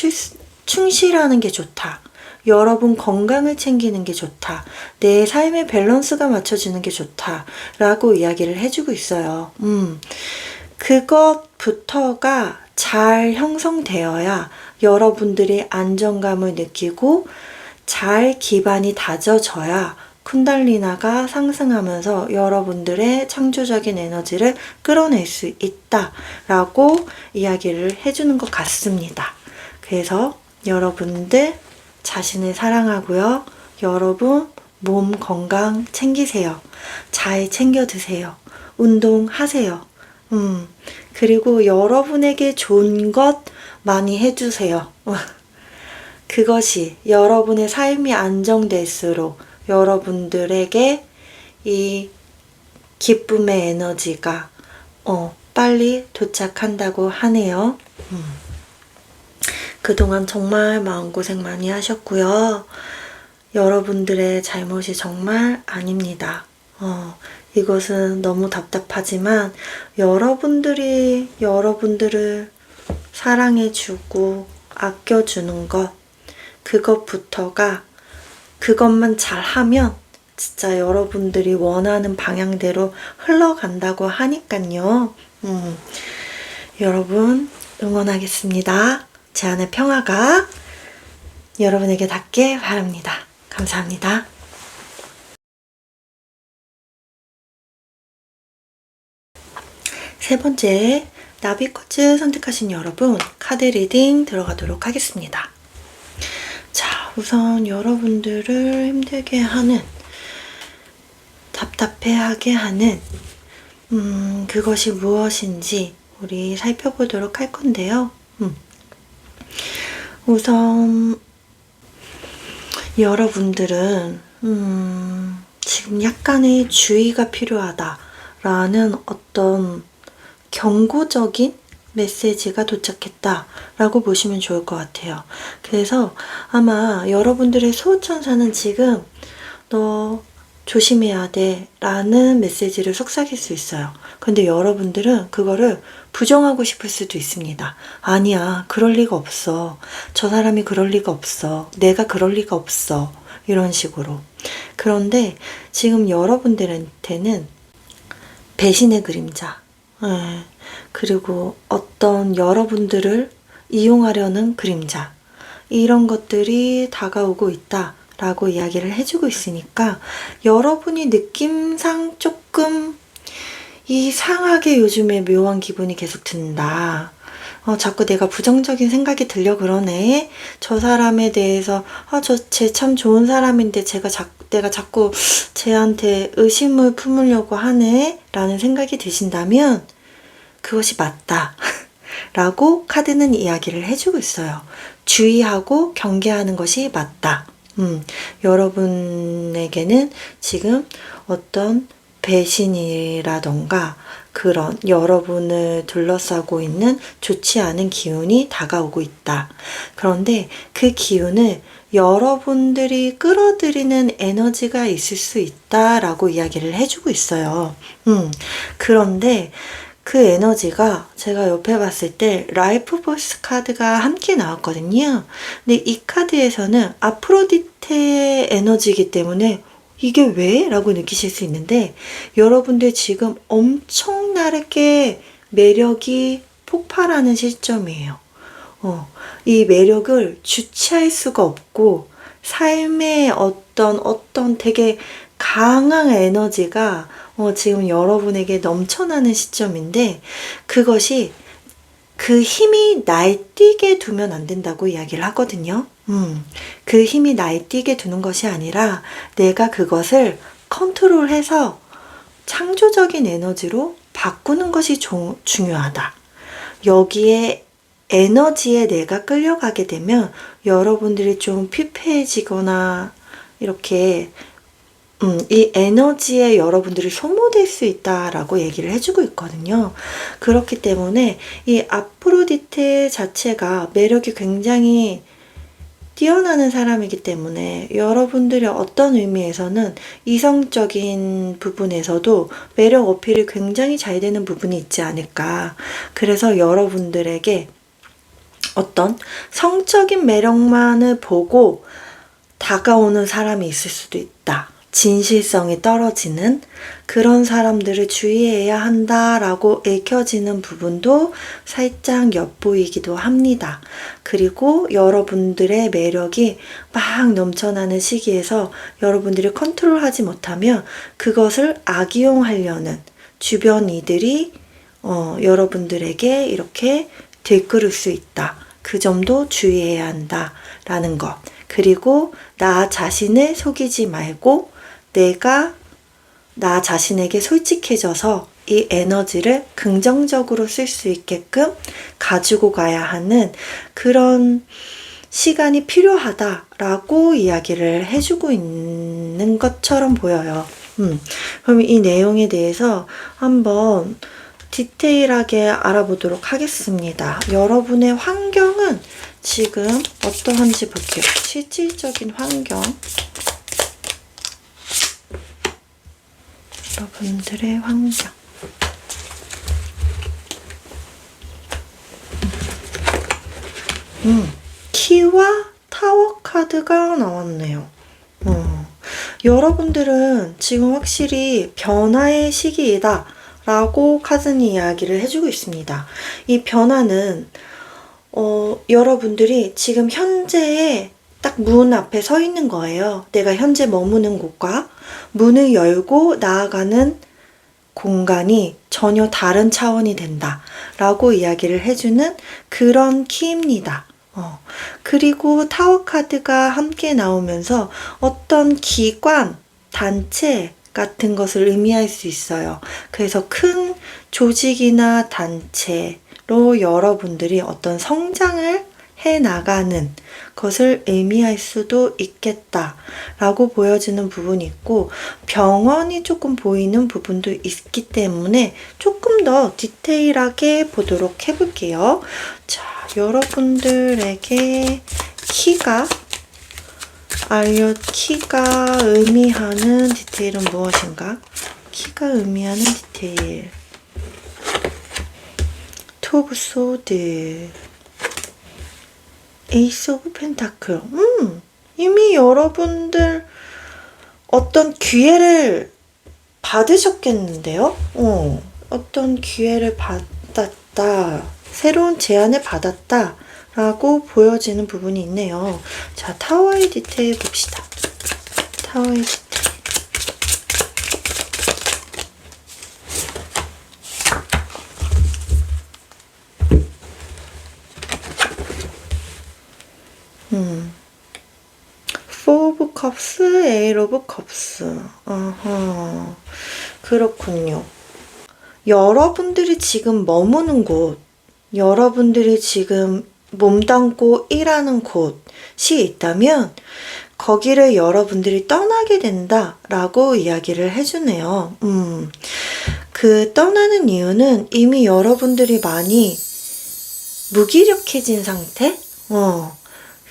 충실하는 게 좋다. 여러분 건강을 챙기는 게 좋다. 내 삶의 밸런스가 맞춰지는 게 좋다. 라고 이야기를 해주고 있어요. 그것부터가 잘 형성되어야 여러분들이 안정감을 느끼고 잘 기반이 다져져야 쿤달리나가 상승하면서 여러분들의 창조적인 에너지를 끌어낼 수 있다라고 이야기를 해주는 것 같습니다. 그래서 여러분들 자신을 사랑하고요. 여러분 몸 건강 챙기세요. 잘 챙겨 드세요. 운동하세요. 그리고 여러분에게 좋은 것 많이 해주세요. 그것이 여러분의 삶이 안정될수록 여러분들에게 이 기쁨의 에너지가 빨리 도착한다고 하네요. 그동안 정말 마음고생 많이 하셨고요. 여러분들의 잘못이 정말 아닙니다. 이것은 너무 답답하지만 여러분들이 여러분들을 사랑해주고 아껴주는 것 그것만 잘하면 진짜 여러분들이 원하는 방향대로 흘러간다고 하니깐요. 여러분 응원하겠습니다. 제 안의 평화가 여러분에게 닿게 바랍니다. 감사합니다. 세 번째, 나비꽃을 선택하신 여러분, 카드 리딩 들어가도록 하겠습니다. 자, 우선 여러분들을 힘들게 하는, 답답해하게 하는 그것이 무엇인지 우리 살펴보도록 할 건데요. 우선 여러분들은 지금 약간의 주의가 필요하다라는 어떤 경고적인 메시지가 도착했다라고 보시면 좋을 것 같아요. 그래서 아마 여러분들의 수호천사는 지금 너 조심해야 돼 라는 메시지를 속삭일 수 있어요. 근데 여러분들은 그거를 부정하고 싶을 수도 있습니다. 아니야, 그럴 리가 없어. 저 사람이 그럴 리가 없어. 내가 그럴 리가 없어. 이런 식으로. 그런데 지금 여러분들한테는 배신의 그림자, 그리고 어떤 여러분들을 이용하려는 그림자, 이런 것들이 다가오고 있다 라고 이야기를 해주고 있으니까 여러분이 느낌상 조금 이상하게 요즘에 묘한 기분이 계속 든다. 자꾸 내가 부정적인 생각이 들려 그러네. 저 사람에 대해서 쟤 참 좋은 사람인데 내가 자꾸 쟤한테 의심을 품으려고 하네 라는 생각이 드신다면 그것이 맞다 라고 카드는 이야기를 해주고 있어요. 주의하고 경계하는 것이 맞다. 여러분에게는 지금 어떤 배신이라던가 그런 여러분을 둘러싸고 있는 좋지 않은 기운이 다가오고 있다. 그런데 그 기운을 여러분들이 끌어들이는 에너지가 있을 수 있다라고 이야기를 해주고 있어요. 그런데 그 에너지가 제가 옆에 봤을 때 라이프 포스 카드가 함께 나왔거든요. 근데 이 카드에서는 아프로디테의 에너지이기 때문에 이게 왜? 라고 느끼실 수 있는데 여러분들 지금 엄청나게 매력이 폭발하는 시점이에요. 이 매력을 주체할 수가 없고 삶의 어떤 되게 강한 에너지가 지금 여러분에게 넘쳐나는 시점인데 그것이 그 힘이 날뛰게 두면 안 된다고 이야기를 하거든요. 그 힘이 날뛰게 두는 것이 아니라 내가 그것을 컨트롤해서 창조적인 에너지로 바꾸는 것이 중요하다. 여기에 에너지에 내가 끌려가게 되면 여러분들이 좀 피폐해지거나 이렇게 이 에너지에 여러분들이 소모될 수 있다라고 얘기를 해주고 있거든요. 그렇기 때문에 이 아프로디테 자체가 매력이 굉장히 뛰어나는 사람이기 때문에 여러분들의 어떤 의미에서는 이성적인 부분에서도 매력 어필이 굉장히 잘 되는 부분이 있지 않을까. 그래서 여러분들에게 어떤 성적인 매력만을 보고 다가오는 사람이 있을 수도 있다. 진실성이 떨어지는 그런 사람들을 주의해야 한다라고 읽혀지는 부분도 살짝 엿보이기도 합니다. 그리고 여러분들의 매력이 막 넘쳐나는 시기에서 여러분들이 컨트롤하지 못하면 그것을 악이용하려는 주변 이들이 여러분들에게 이렇게 들끓을 수 있다. 그 점도 주의해야 한다라는 것. 그리고 나 자신을 속이지 말고 내가 나 자신에게 솔직해져서 이 에너지를 긍정적으로 쓸 수 있게끔 가지고 가야 하는 그런 시간이 필요하다라고 이야기를 해주고 있는 것처럼 보여요. 그럼 이 내용에 대해서 한번 디테일하게 알아보도록 하겠습니다. 여러분의 환경은 지금 어떠한지 볼게요. 실질적인 환경. 여러분들의 환경. 키와 타워 카드가 나왔네요. 여러분들은 지금 확실히 변화의 시기이다 라고 카즈니 이야기를 해주고 있습니다. 이 변화는 여러분들이 지금 현재의 딱 문 앞에 서 있는 거예요. 내가 현재 머무는 곳과 문을 열고 나아가는 공간이 전혀 다른 차원이 된다 라고 이야기를 해주는 그런 키입니다. 그리고 타워 카드가 함께 나오면서 어떤 기관, 단체 같은 것을 의미할 수 있어요. 그래서 큰 조직이나 단체로 여러분들이 어떤 성장을 해 나가는 것을 의미할 수도 있겠다라고 보여지는 부분이 있고, 병원이 조금 보이는 부분도 있기 때문에 조금 더 디테일하게 보도록 해볼게요. 자, 여러분들에게 키가 의미하는 디테일은 무엇인가? 키가 의미하는 디테일. 투 오브 소드, 에이스 오브 펜타클. 이미 여러분들 어떤 기회를 받으셨겠는데요? 어떤 기회를 받았다. 새로운 제안을 받았다. 라고 보여지는 부분이 있네요. 자, 타워의 디테일 봅시다. 타워의 디테일. Four of Cups, Eight of Cups. 그렇군요. 여러분들이 지금 머무는 곳, 여러분들이 지금 몸담고 일하는 곳이 있다면 거기를 여러분들이 떠나게 된다라고 이야기를 해주네요. 그 떠나는 이유는 이미 여러분들이 많이 무기력해진 상태?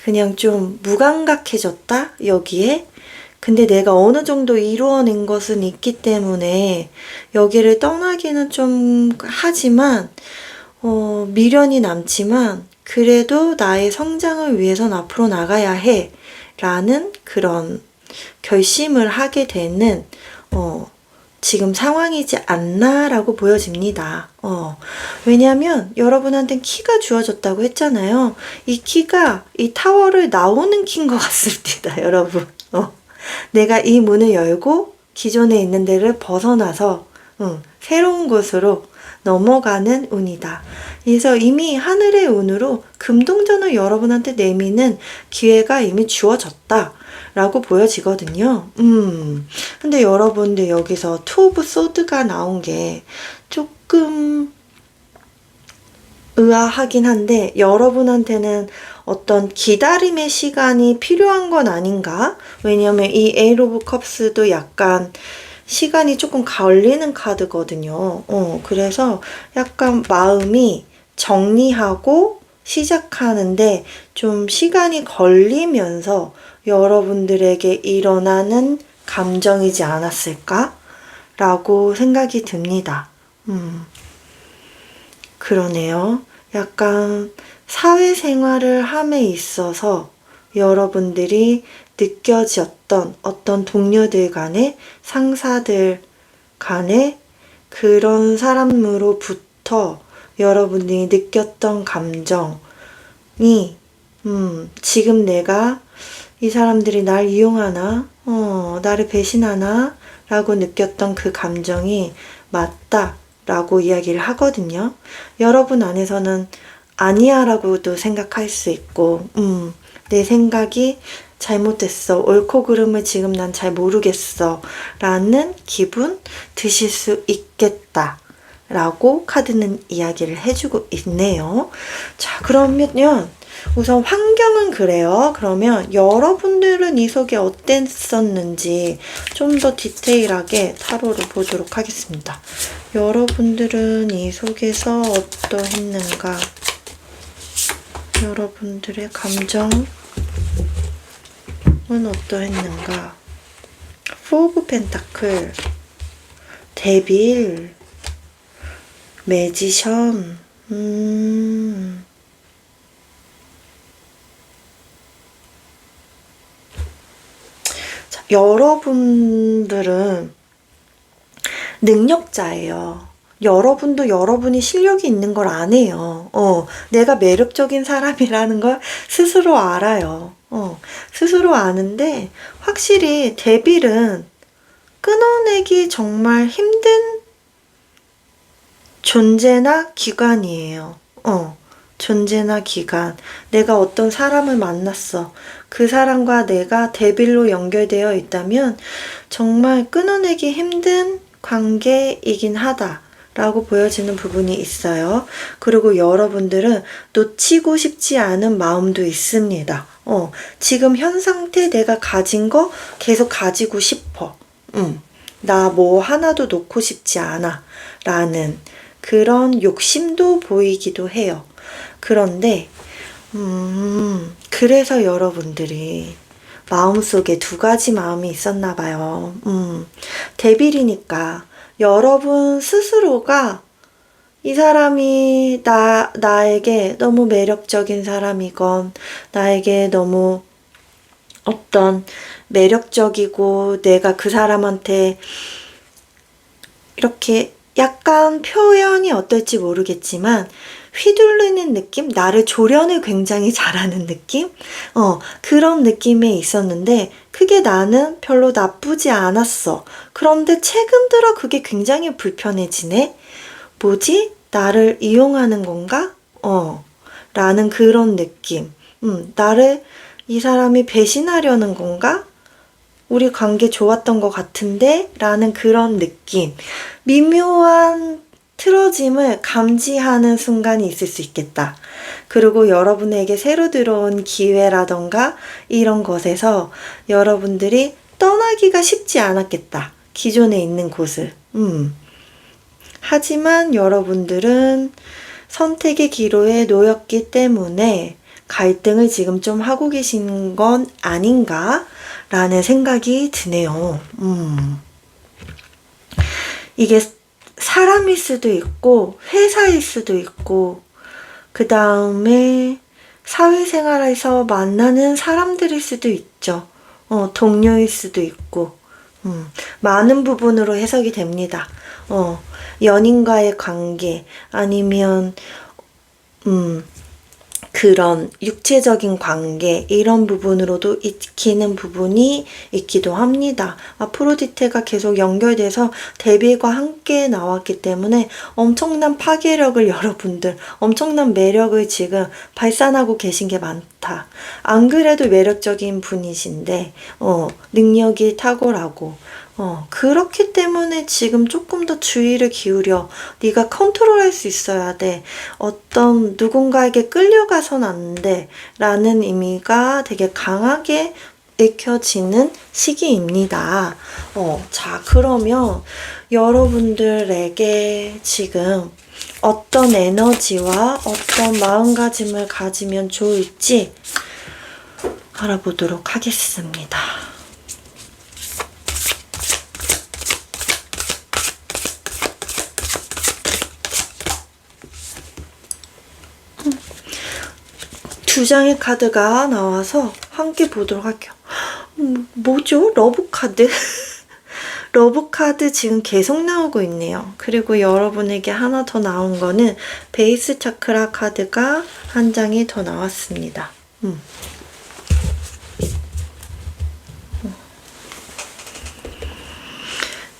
그냥 좀 무감각해졌다, 여기에. 근데 내가 어느 정도 이루어낸 것은 있기 때문에 여기를 떠나기는 좀 하지만, 미련이 남지만, 그래도 나의 성장을 위해선 앞으로 나가야 해. 라는 그런 결심을 하게 되는, 지금 상황이지 않나라고 보여집니다. 왜냐면 여러분한테는 키가 주어졌다고 했잖아요. 이 키가 이 타워를 나오는 키인 것 같습니다, 여러분. 내가 이 문을 열고 기존에 있는 데를 벗어나서 새로운 곳으로 넘어가는 운이다. 그래서 이미 하늘의 운으로 금동전을 여러분한테 내미는 기회가 이미 주어졌다 라고 보여지거든요. 근데 여러분들 여기서 투 오브 소드가 나온 게 조금 의아하긴 한데, 여러분한테는 어떤 기다림의 시간이 필요한 건 아닌가? 왜냐면 이 에이트 오브 컵스도 약간 시간이 조금 걸리는 카드거든요. 그래서 약간 마음이 정리하고 시작하는데 좀 시간이 걸리면서 여러분들에게 일어나는 감정이지 않았을까? 라고 생각이 듭니다. 그러네요. 약간 사회생활을 함에 있어서 여러분들이 느껴졌던 어떤 동료들 간에, 상사들 간에 그런 사람으로부터 여러분들이 느꼈던 감정이 지금 내가 이 사람들이 날 이용하나, 나를 배신하나 라고 느꼈던 그 감정이 맞다 라고 이야기를 하거든요. 여러분 안에서는 아니야 라고도 생각할 수 있고, 내 생각이 잘못됐어, 옳고 그름을 지금 난 잘 모르겠어 라는 기분 드실 수 있겠다 라고 카드는 이야기를 해주고 있네요. 자, 그러면 우선 환경은 그래요. 그러면 여러분들은 이 속에 어땠었는지 좀 더 디테일하게 타로를 보도록 하겠습니다. 여러분들은 이 속에서 어떠했는가? 여러분들의 감정은 어떠했는가? 포 오브 펜타클, 데빌, 매지션, 자, 여러분들은 능력자예요. 여러분도 여러분이 실력이 있는 걸 아네요. 내가 매력적인 사람이라는 걸 스스로 알아요. 스스로 아는데 확실히 데빌은 끊어내기 정말 힘든 존재나 기관이에요. 존재나 기간. 내가 어떤 사람을 만났어. 그 사람과 내가 데빌로 연결되어 있다면 정말 끊어내기 힘든 관계이긴 하다. 라고 보여지는 부분이 있어요. 그리고 여러분들은 놓치고 싶지 않은 마음도 있습니다. 지금 현 상태 내가 가진 거 계속 가지고 싶어. 나 뭐 하나도 놓고 싶지 않아. 라는 그런 욕심도 보이기도 해요. 그런데, 그래서 여러분들이 마음속에 두 가지 마음이 있었나 봐요. 데빌이니까 여러분 스스로가 이 사람이 나에게 너무 매력적인 사람이건, 나에게 너무 어떤 매력적이고, 내가 그 사람한테 이렇게 약간 표현이 어떨지 모르겠지만, 휘둘리는 느낌? 나를 조련을 굉장히 잘하는 느낌? 그런 느낌에 있었는데, 그게 나는 별로 나쁘지 않았어. 그런데 최근 들어 그게 굉장히 불편해지네? 뭐지? 나를 이용하는 건가? 라는 그런 느낌. 나를 이 사람이 배신하려는 건가? 우리 관계 좋았던 것 같은데? 라는 그런 느낌. 미묘한 틀어짐을 감지하는 순간이 있을 수 있겠다. 그리고 여러분에게 새로 들어온 기회라던가 이런 것에서 여러분들이 떠나기가 쉽지 않았겠다. 기존에 있는 곳을. 하지만 여러분들은 선택의 기로에 놓였기 때문에 갈등을 지금 좀 하고 계신 건 아닌가? 라는 생각이 드네요. 이게 사람일 수도 있고, 회사일 수도 있고, 그 다음에 사회생활에서 만나는 사람들일 수도 있죠. 동료일 수도 있고, 많은 부분으로 해석이 됩니다. 연인과의 관계, 아니면, 그런 육체적인 관계 이런 부분으로도 익히는 부분이 있기도 합니다. 아프로디테가 계속 연결돼서 데빌과 함께 나왔기 때문에 엄청난 파괴력을 여러분들 엄청난 매력을 지금 발산하고 계신 게 많다. 안 그래도 매력적인 분이신데 능력이 탁월하고 그렇기 때문에 지금 조금 더 주의를 기울여. 네가 컨트롤할 수 있어야 돼. 어떤 누군가에게 끌려가선 안 돼. 라는 의미가 되게 강하게 읽혀지는 시기입니다. 자, 그러면 여러분들에게 지금 어떤 에너지와 어떤 마음가짐을 가지면 좋을지 알아보도록 하겠습니다. 두 장의 카드가 나와서 함께 보도록 할게요. 뭐죠? 러브 카드? 러브 카드 지금 계속 나오고 있네요. 그리고 여러분에게 하나 더 나온 거는 베이스 차크라 카드가 한 장이 더 나왔습니다.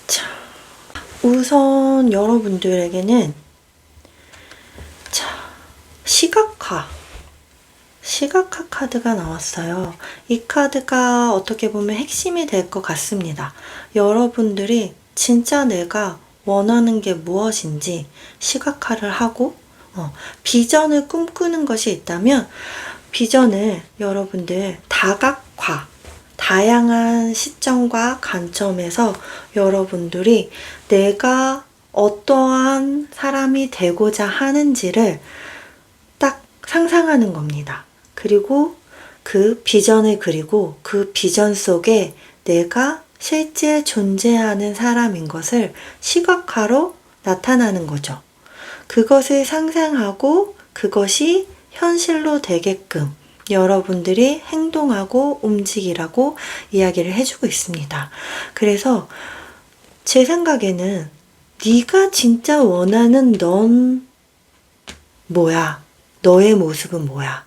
자, 우선 여러분들에게는 시각화 카드가 나왔어요. 이 카드가 어떻게 보면 핵심이 될 것 같습니다. 여러분들이 진짜 내가 원하는 게 무엇인지 시각화를 하고 비전을 꿈꾸는 것이 있다면 비전을 여러분들 다각화, 다양한 시점과 관점에서 여러분들이 내가 어떠한 사람이 되고자 하는지를 딱 상상하는 겁니다. 그리고 그 비전을 그리고 그 비전 속에 내가 실제 존재하는 사람인 것을 시각화로 나타나는 거죠. 그것을 상상하고 그것이 현실로 되게끔 여러분들이 행동하고 움직이라고 이야기를 해주고 있습니다. 그래서 제 생각에는 네가 진짜 원하는 넌 뭐야? 너의 모습은 뭐야?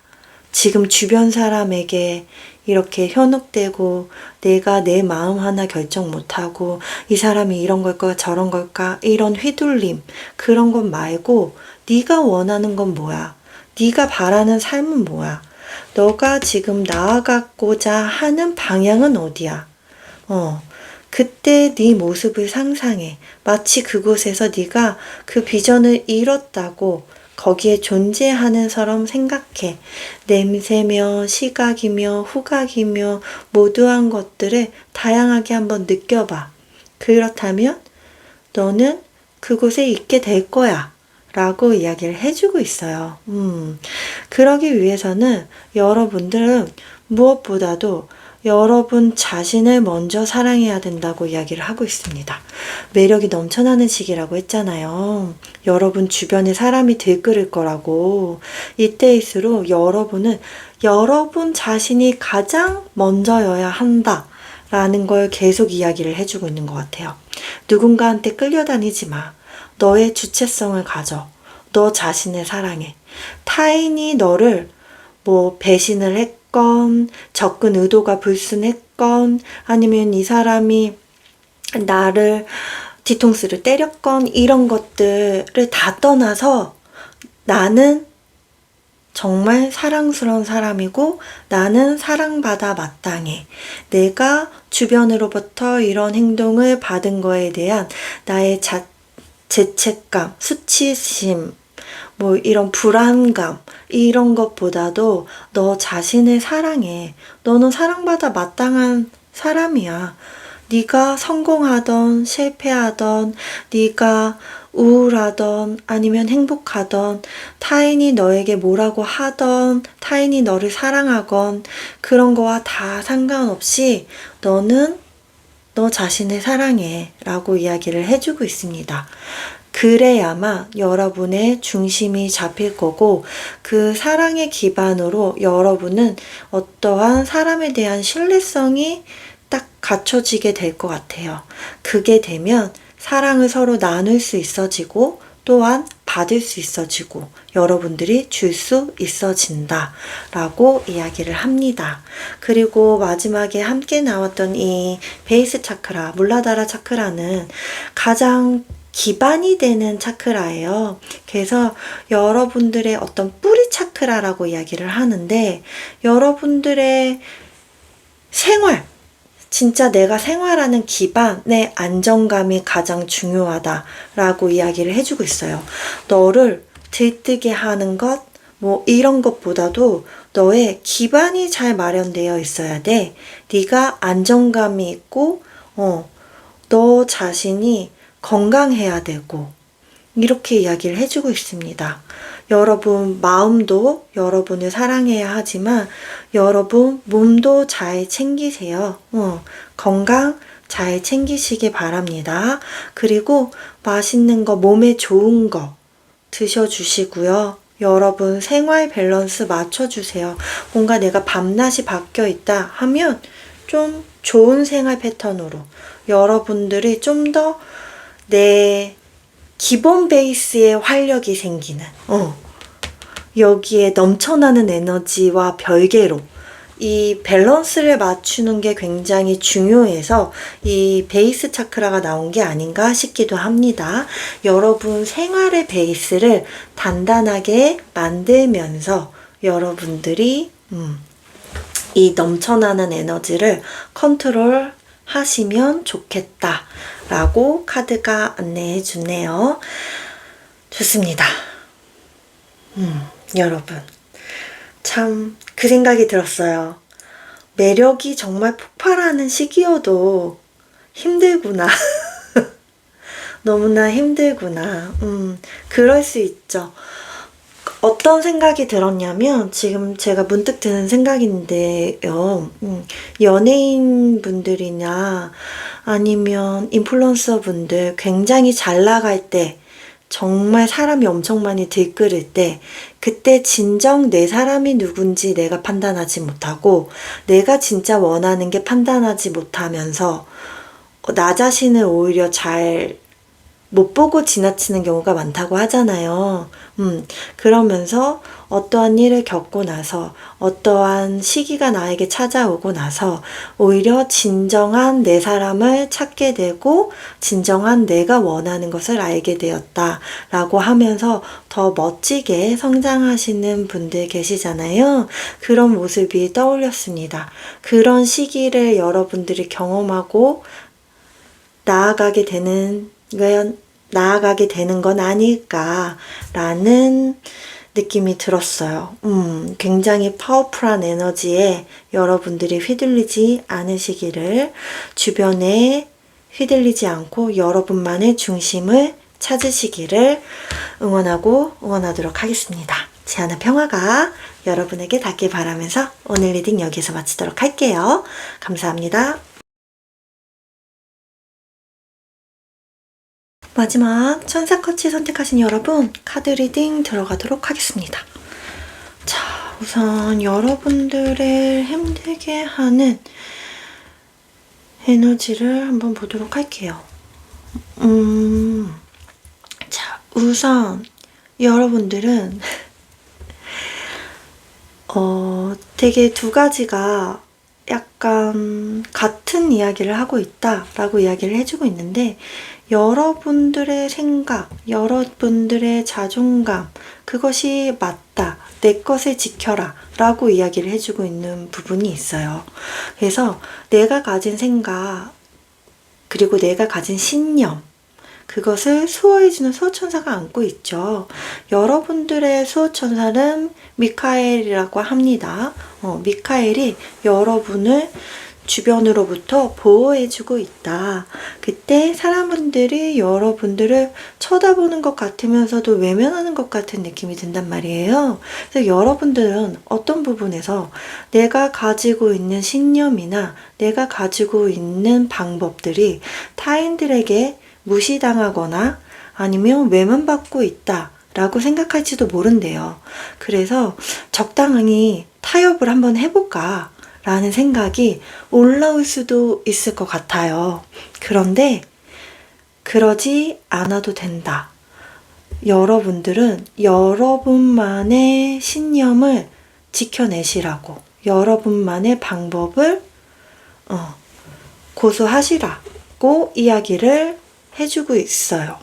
지금 주변 사람에게 이렇게 현혹되고 내가 내 마음 하나 결정 못하고 이 사람이 이런 걸까 저런 걸까 이런 휘둘림 그런 것 말고 네가 원하는 건 뭐야? 네가 바라는 삶은 뭐야? 너가 지금 나아가고자 하는 방향은 어디야? 그때 네 모습을 상상해. 마치 그곳에서 네가 그 비전을 이뤘다고 거기에 존재하는 사람 생각해. 냄새며 시각이며 후각이며 모두한 것들을 다양하게 한번 느껴봐. 그렇다면 너는 그곳에 있게 될 거야. 라고 이야기를 해주고 있어요. 그러기 위해서는 여러분들은 무엇보다도 여러분 자신을 먼저 사랑해야 된다고 이야기를 하고 있습니다. 매력이 넘쳐나는 시기라고 했잖아요. 여러분 주변에 사람이 들끓을 거라고. 이때일수록 여러분은 여러분 자신이 가장 먼저여야 한다. 라는 걸 계속 이야기를 해주고 있는 것 같아요. 누군가한테 끌려다니지 마. 너의 주체성을 가져. 너 자신을 사랑해. 타인이 너를 배신을 했건, 접근 의도가 불순했건, 아니면 이 사람이 나를 뒤통수를 때렸건, 이런 것들을 다 떠나서 나는 정말 사랑스러운 사람이고 나는 사랑받아 마땅해. 내가 주변으로부터 이런 행동을 받은 거에 대한 나의 죄책감, 수치심, 이런 불안감, 이런 것보다도 너 자신을 사랑해. 너는 사랑받아 마땅한 사람이야. 네가 성공하던 실패하던 네가 우울하던 아니면 행복하던 타인이 너에게 뭐라고 하던 타인이 너를 사랑하건 그런 거와 다 상관없이 너는 너 자신을 사랑해 라고 이야기를 해주고 있습니다. 그래야만 여러분의 중심이 잡힐 거고 그 사랑의 기반으로 여러분은 어떠한 사람에 대한 신뢰성이 딱 갖춰지게 될 것 같아요. 그게 되면 사랑을 서로 나눌 수 있어지고 또한 받을 수 있어지고 여러분들이 줄 수 있어진다 라고 이야기를 합니다. 그리고 마지막에 함께 나왔던 이 베이스 차크라, 물라다라 차크라는 가장 기반이 되는 차크라예요. 그래서 여러분들의 어떤 뿌리 차크라라고 이야기를 하는데 여러분들의 생활, 진짜 내가 생활하는 기반의 안정감이 가장 중요하다라고 이야기를 해주고 있어요. 너를 들뜨게 하는 것, 이런 것보다도 너의 기반이 잘 마련되어 있어야 돼. 네가 안정감이 있고, 너 자신이 건강해야 되고, 이렇게 이야기를 해주고 있습니다. 여러분 마음도 여러분을 사랑해야 하지만 여러분 몸도 잘 챙기세요. 건강 잘 챙기시기 바랍니다. 그리고 맛있는 거, 몸에 좋은 거 드셔주시고요. 여러분 생활 밸런스 맞춰주세요. 뭔가 내가 밤낮이 바뀌어 있다 하면 좀 좋은 생활 패턴으로 여러분들이 좀 더 내 기본 베이스에 활력이 생기는 여기에 넘쳐나는 에너지와 별개로 이 밸런스를 맞추는 게 굉장히 중요해서 이 베이스 차크라가 나온 게 아닌가 싶기도 합니다. 여러분 생활의 베이스를 단단하게 만들면서 여러분들이 이 넘쳐나는 에너지를 컨트롤 하시면 좋겠다 라고 카드가 안내해 주네요. 좋습니다. 여러분 참 그 생각이 들었어요. 매력이 정말 폭발하는 시기여도 힘들구나. 너무나 힘들구나. 그럴 수 있죠. 어떤 생각이 들었냐면 지금 제가 문득 드는 생각인데요. 연예인 분들이나 아니면 인플루언서 분들 굉장히 잘 나갈 때 정말 사람이 엄청 많이 들끓을 때 그때 진정 내 사람이 누군지 내가 판단하지 못하고 내가 진짜 원하는 게 판단하지 못하면서 나 자신을 오히려 잘 못 보고 지나치는 경우가 많다고 하잖아요. 그러면서 어떠한 일을 겪고 나서 어떠한 시기가 나에게 찾아오고 나서 오히려 진정한 내 사람을 찾게 되고 진정한 내가 원하는 것을 알게 되었다라고 하면서 더 멋지게 성장하시는 분들 계시잖아요. 그런 모습이 떠올렸습니다. 그런 시기를 여러분들이 경험하고 나아가게 되는 건 아닐까라는 느낌이 들었어요. 굉장히 파워풀한 에너지에 여러분들이 휘둘리지 않으시기를, 주변에 휘둘리지 않고 여러분만의 중심을 찾으시기를 응원하도록 하겠습니다. 제안의 평화가 여러분에게 닿길 바라면서 오늘 리딩 여기서 마치도록 할게요. 감사합니다. 마지막 천사커치 선택하신 여러분, 카드 리딩 들어가도록 하겠습니다. 자, 우선 여러분들을 힘들게 하는 에너지를 한번 보도록 할게요. 자, 우선 여러분들은 되게 두 가지가 약간 같은 이야기를 하고 있다라고 이야기를 해주고 있는데, 여러분들의 생각, 여러분들의 자존감, 그것이 맞다, 내 것을 지켜라 라고 이야기를 해주고 있는 부분이 있어요. 그래서 내가 가진 생각, 그리고 내가 가진 신념, 그것을 수호해주는 수호천사가 안고 있죠. 여러분들의 수호천사는 미카엘이라고 합니다. 미카엘이 여러분을 주변으로부터 보호해주고 있다. 그때 사람들이 여러분들을 쳐다보는 것 같으면서도 외면하는 것 같은 느낌이 든단 말이에요. 그래서 여러분들은 어떤 부분에서 내가 가지고 있는 신념이나 내가 가지고 있는 방법들이 타인들에게 무시당하거나 아니면 외면받고 있다 라고 생각할지도 모른대요. 그래서 적당히 타협을 한번 해볼까 라는 생각이 올라올 수도 있을 것 같아요. 그런데 그러지 않아도 된다. 여러분들은 여러분만의 신념을 지켜내시라고, 여러분만의 방법을 고수하시라고 이야기를 해주고 있어요.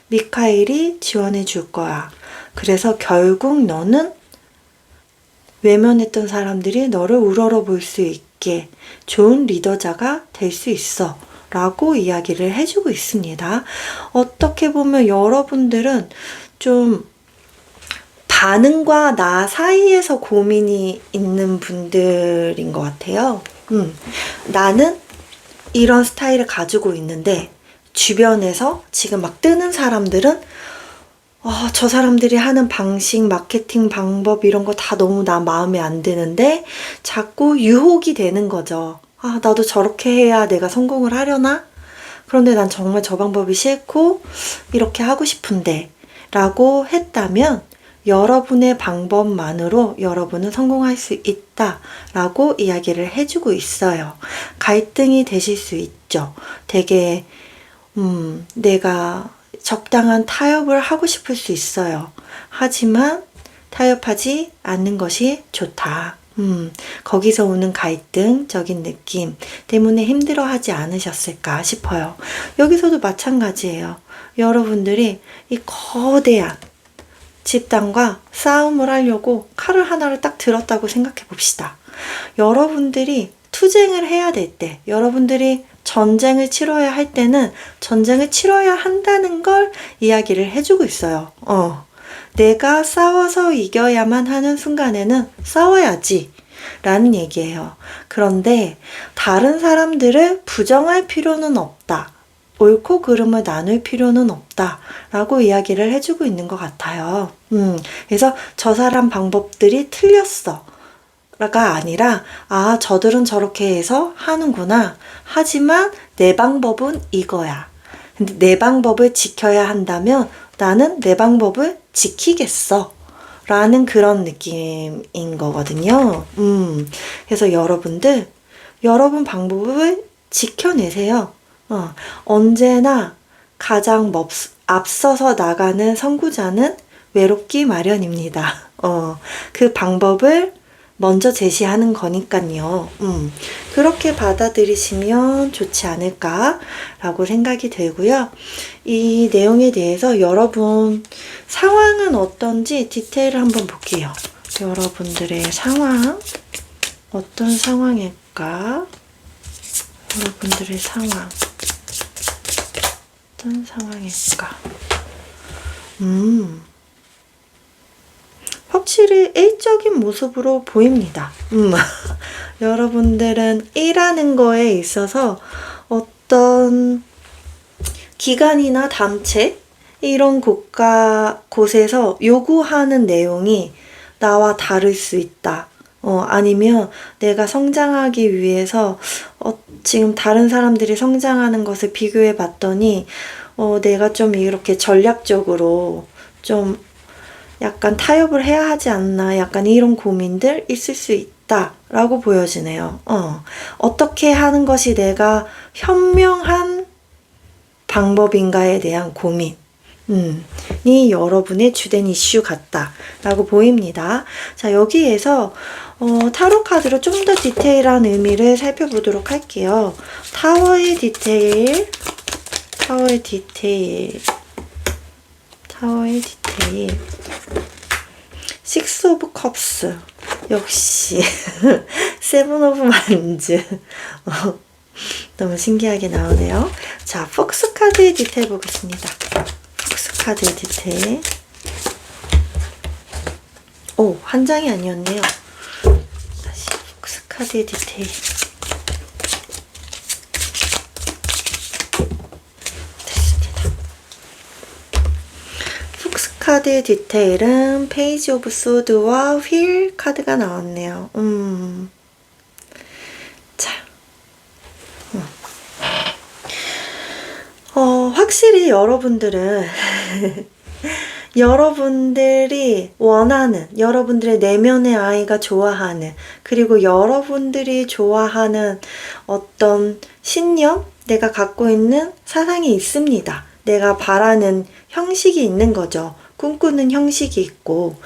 미카엘이 지원해 줄 거야. 그래서 결국 너는 외면했던 사람들이 너를 우러러 볼 수 있게 좋은 리더자가 될 수 있어 라고 이야기를 해주고 있습니다. 어떻게 보면 여러분들은 좀 반응과 나 사이에서 고민이 있는 분들인 것 같아요. 나는 이런 스타일을 가지고 있는데 주변에서 지금 막 뜨는 사람들은 저 사람들이 하는 방식, 마케팅 방법 이런 거 다 너무 나 마음에 안 드는데 자꾸 유혹이 되는 거죠. 나도 저렇게 해야 내가 성공을 하려나? 그런데 난 정말 저 방법이 싫고 이렇게 하고 싶은데 라고 했다면 여러분의 방법만으로 여러분은 성공할 수 있다 라고 이야기를 해주고 있어요. 갈등이 되실 수 있죠. 되게 내가 적당한 타협을 하고 싶을 수 있어요. 하지만 타협하지 않는 것이 좋다. 거기서 오는 갈등적인 느낌 때문에 힘들어하지 않으셨을까 싶어요. 여기서도 마찬가지예요. 여러분들이 이 거대한 집단과 싸움을 하려고 칼을 하나를 딱 들었다고 생각해 봅시다. 여러분들이 투쟁을 해야 될 때, 여러분들이 전쟁을 치러야 할 때는 전쟁을 치러야 한다는 걸 이야기를 해주고 있어요. 내가 싸워서 이겨야만 하는 순간에는 싸워야지 라는 얘기예요. 그런데 다른 사람들을 부정할 필요는 없다. 옳고 그름을 나눌 필요는 없다 라고 이야기를 해주고 있는 것 같아요. 그래서 저 사람 방법들이 틀렸어 가 아니라 저들은 저렇게 해서 하는구나. 하지만 내 방법은 이거야. 근데 내 방법을 지켜야 한다면 나는 내 방법을 지키겠어. 라는 그런 느낌인 거거든요. 그래서 여러분 방법을 지켜내세요. 언제나 가장 앞서서 나가는 선구자는 외롭기 마련입니다. 그 방법을 먼저 제시하는 거니까요. 그렇게 받아들이시면 좋지 않을까라고 생각이 들고요. 이 내용에 대해서 여러분 상황은 어떤지 디테일을 한번 볼게요. 여러분들의 상황, 어떤 상황일까? 여러분들의 상황, 어떤 상황일까? 확실히 A적인 모습으로 보입니다. 여러분들은 일하는 거에 있어서 어떤 기관이나 단체 이런 곳에서 요구하는 내용이 나와 다를 수 있다. 아니면 내가 성장하기 위해서 지금 다른 사람들이 성장하는 것을 비교해 봤더니 내가 좀 이렇게 전략적으로 좀 약간 타협을 해야 하지 않나, 약간 이런 고민들 있을 수 있다라고 보여지네요. 어떻게 하는 것이 내가 현명한 방법인가에 대한 고민이 여러분의 주된 이슈 같다라고 보입니다. 자, 여기에서 타로 카드로 좀 더 디테일한 의미를 살펴보도록 할게요. 타워의 디테일. 식스 오브 컵스. 역시 세븐 오브 만즈. 너무 신기하게 나오네요. 자, 폭스 카드의 디테일 보겠습니다. 폭스 카드의 디테일. 오, 한 장이 아니었네요. 다시 폭스 카드의 디테일. 카드의 디테일은 페이지 오브 소드와 휠 카드가 나왔네요. 자, 확실히 여러분들은 여러분들이 원하는, 여러분들의 내면의 아이가 좋아하는, 그리고 여러분들이 좋아하는 어떤 신념, 내가 갖고 있는 사상이 있습니다. 내가 바라는 형식이 있는 거죠. 꿈꾸는 형식이 있고,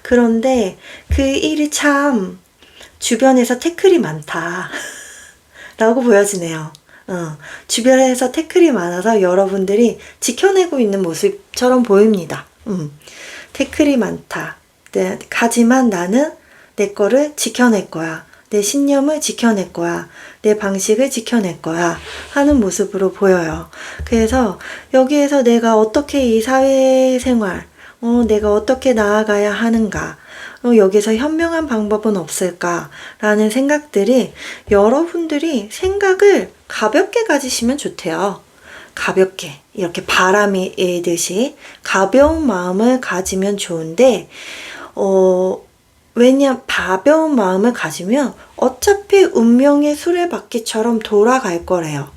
그런데 그 일이 참 주변에서 태클이 많다 라고 보여지네요. 주변에서 태클이 많아서 여러분들이 지켜내고 있는 모습처럼 보입니다. 태클이 많다. 네, 하지만 나는 내 거를 지켜낼 거야. 내 신념을 지켜낼 거야. 내 방식을 지켜낼 거야. 하는 모습으로 보여요. 그래서 여기에서 내가 어떻게 이 사회생활, 내가 어떻게 나아가야 하는가, 여기서 현명한 방법은 없을까? 라는 생각들이 여러분들이 생각을 가볍게 가지시면 좋대요. 가볍게, 이렇게 바람이 일듯이 가벼운 마음을 가지면 좋은데, 왜냐, 가벼운 마음을 가지면 어차피 운명의 수레바퀴처럼 돌아갈 거래요.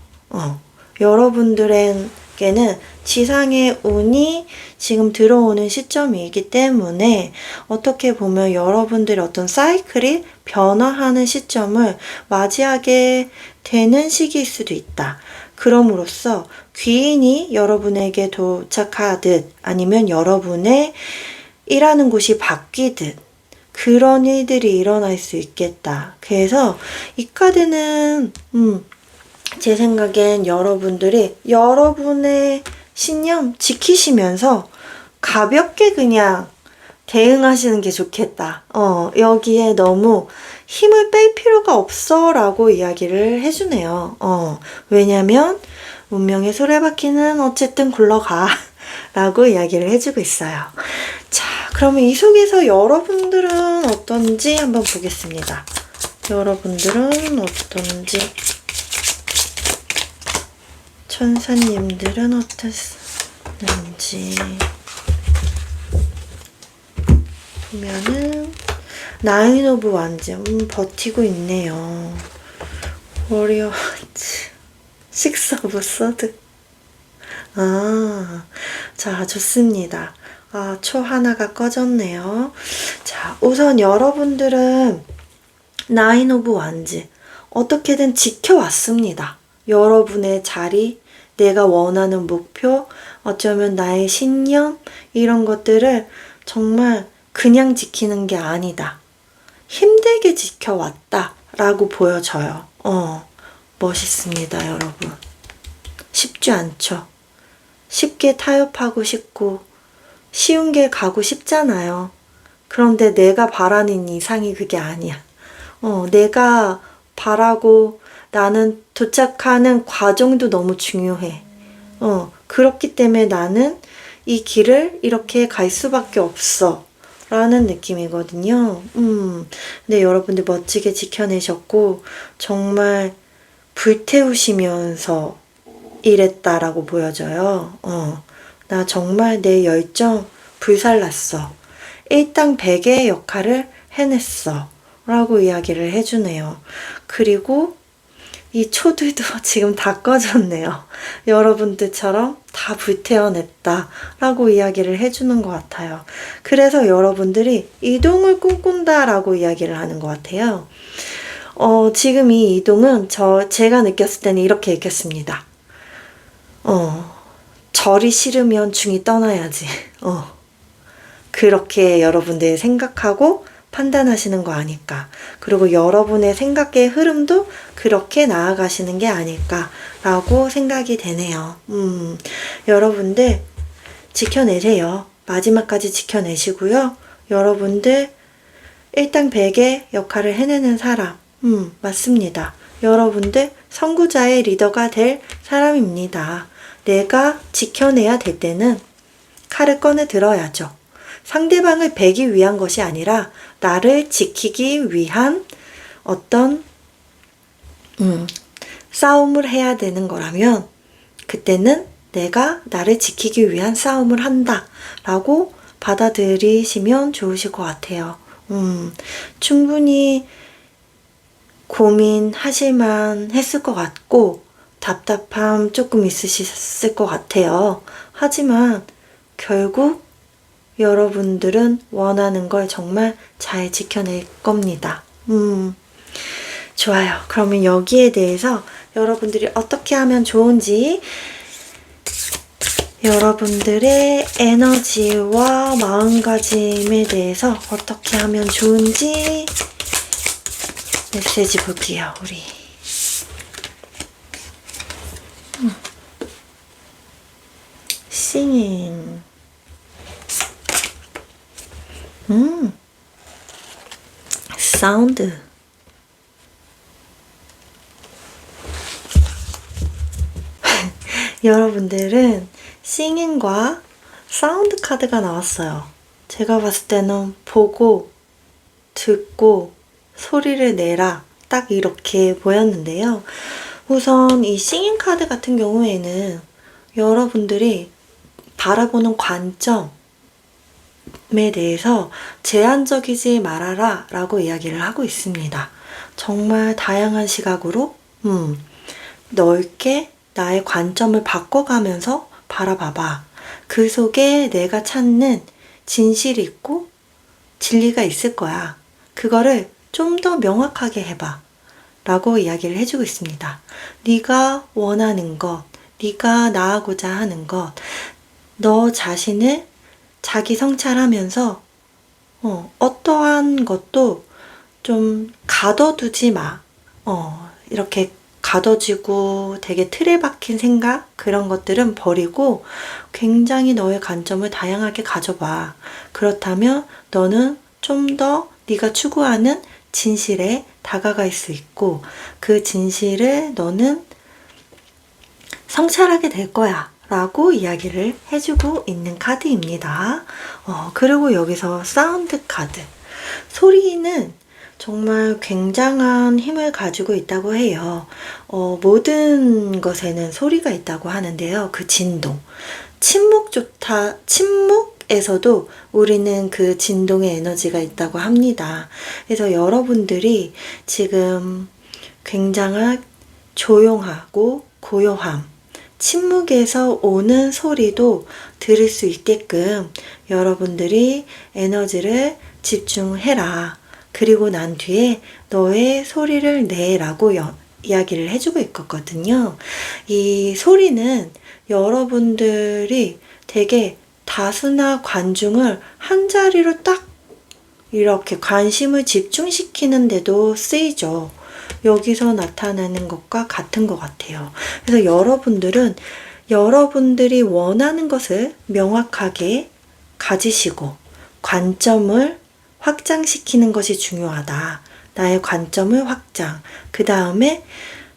여러분들에게는 지상의 운이 지금 들어오는 시점이기 때문에 어떻게 보면 여러분들의 어떤 사이클이 변화하는 시점을 맞이하게 되는 시기일 수도 있다. 그럼으로써 귀인이 여러분에게 도착하듯 아니면 여러분의 일하는 곳이 바뀌듯 그런 일들이 일어날 수 있겠다. 그래서 이 카드는 제 생각엔 여러분들이 여러분의 신념 지키시면서 가볍게 그냥 대응하시는 게 좋겠다. 여기에 너무 힘을 뺄 필요가 없어 라고 이야기를 해주네요. 왜냐면 운명의 수레바퀴는 어쨌든 굴러가 라고 이야기를 해주고 있어요. 자, 그러면 이 속에서 여러분들은 어떤지 한번 보겠습니다. 여러분들은 어떤지, 천사님들은 어땠는지 보면은 나인 오브 완즈 버티고 있네요. 워리어 완즈, 식스 오브 서드 아, 자, 좋습니다. 아, 초 하나가 꺼졌네요. 자, 우선 여러분들은 나인 오브 완즈 어떻게든 지켜왔습니다. 여러분의 자리, 내가 원하는 목표, 어쩌면 나의 신념, 이런 것들을 정말 그냥 지키는 게 아니다. 힘들게 지켜왔다 라고 보여져요. 멋있습니다, 여러분. 쉽지 않죠. 쉽게 타협하고 싶고 쉬운 길 가고 싶잖아요. 그런데 내가 바라는 이상이 그게 아니야. 내가 바라고 나는 도착하는 과정도 너무 중요해. 그렇기 때문에 나는 이 길을 이렇게 갈 수밖에 없어. 라는 느낌이거든요. 근데 여러분들 멋지게 지켜내셨고, 정말 불태우시면서 일했다라고 보여져요. 나 정말 내 열정 불살랐어. 일당 100의 역할을 해냈어. 라고 이야기를 해주네요. 그리고 이 초들도 지금 다 꺼졌네요. 여러분들처럼 다 불태워냈다 라고 이야기를 해주는 것 같아요. 그래서 여러분들이 이동을 꿈꾼다 라고 이야기를 하는 것 같아요. 지금 이 이동은 제가 느꼈을 때는 이렇게 읽겠습니다. 절이 싫으면 중이 떠나야지. 그렇게 여러분들이 생각하고 판단하시는 거 아닐까. 그리고 여러분의 생각의 흐름도 그렇게 나아가시는 게 아닐까라고 생각이 되네요. 여러분들 지켜내세요. 마지막까지 지켜내시고요. 여러분들 일당 100의 역할을 해내는 사람. 맞습니다. 여러분들 선구자의 리더가 될 사람입니다. 내가 지켜내야 될 때는 칼을 꺼내 들어야죠. 상대방을 베기 위한 것이 아니라 나를 지키기 위한 어떤 싸움을 해야 되는 거라면 그때는 내가 나를 지키기 위한 싸움을 한다 라고 받아들이시면 좋으실 것 같아요. 충분히 고민하실만 했을 것 같고 답답함 조금 있으셨을 것 같아요. 하지만 결국 여러분들은 원하는 걸 정말 잘 지켜낼 겁니다. 좋아요. 그러면 여기에 대해서 여러분들이 어떻게 하면 좋은지, 여러분들의 에너지와 마음가짐에 대해서 어떻게 하면 좋은지 메시지 볼게요, 우리. Singing. 사운드. 여러분들은 싱잉과 사운드 카드가 나왔어요. 제가 봤을 때는 보고, 듣고, 소리를 내라. 딱 이렇게 보였는데요. 우선 이 싱잉 카드 같은 경우에는 여러분들이 바라보는 관점에 대해서 제한적이지 말아라 라고 이야기를 하고 있습니다. 정말 다양한 시각으로 넓게 나의 관점을 바꿔가면서 바라봐봐. 그 속에 내가 찾는 진실이 있고 진리가 있을 거야. 그거를 좀 더 명확하게 해봐. 라고 이야기를 해주고 있습니다. 네가 원하는 것, 네가 나아가고자 하는 것, 너 자신을 자기 성찰하면서 어떠한 것도 좀 가둬두지 마. 이렇게 가둬지고 되게 틀에 박힌 생각, 그런 것들은 버리고 굉장히 너의 관점을 다양하게 가져봐. 그렇다면 너는 좀 더 네가 추구하는 진실에 다가갈 수 있고 그 진실을 너는 성찰하게 될 거야 라고 이야기를 해주고 있는 카드입니다. 그리고 여기서 사운드 카드. 소리는 정말 굉장한 힘을 가지고 있다고 해요. 모든 것에는 소리가 있다고 하는데요. 그 진동. 침묵에서도 우리는 그 진동의 에너지가 있다고 합니다. 그래서 여러분들이 지금 굉장한 조용하고 고요함, 침묵에서 오는 소리도 들을 수 있게끔 여러분들이 에너지를 집중해라. 그리고 난 뒤에 너의 소리를 내라고 이야기를 해주고 있거든요. 이 소리는 여러분들이 되게 다수나 관중을 한 자리로 딱 이렇게 관심을 집중시키는데도 쓰이죠. 여기서 나타나는 것과 같은 것 같아요. 그래서 여러분들은 여러분들이 원하는 것을 명확하게 가지시고 관점을 확장시키는 것이 중요하다. 나의 관점을 확장. 그 다음에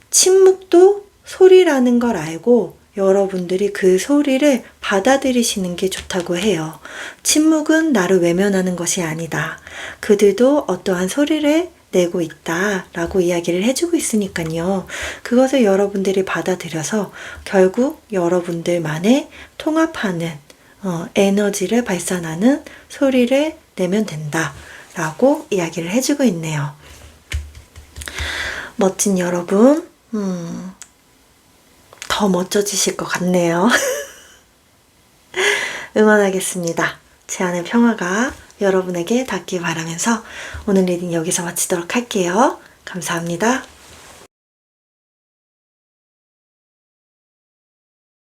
침묵도 소리라는 걸 알고 여러분들이 그 소리를 받아들이시는 게 좋다고 해요. 침묵은 나를 외면하는 것이 아니다. 그들도 어떠한 소리를 내고 있다 라고 이야기를 해주고 있으니까요. 그것을 여러분들이 받아들여서 결국 여러분들만의 통합하는 에너지를 발산하는 소리를 내면 된다 라고 이야기를 해주고 있네요. 멋진 여러분, 더 멋져지실 것 같네요. 응원하겠습니다. 제 안의 평화가 여러분에게 닿길 바라면서 오늘 리딩 여기서 마치도록 할게요. 감사합니다.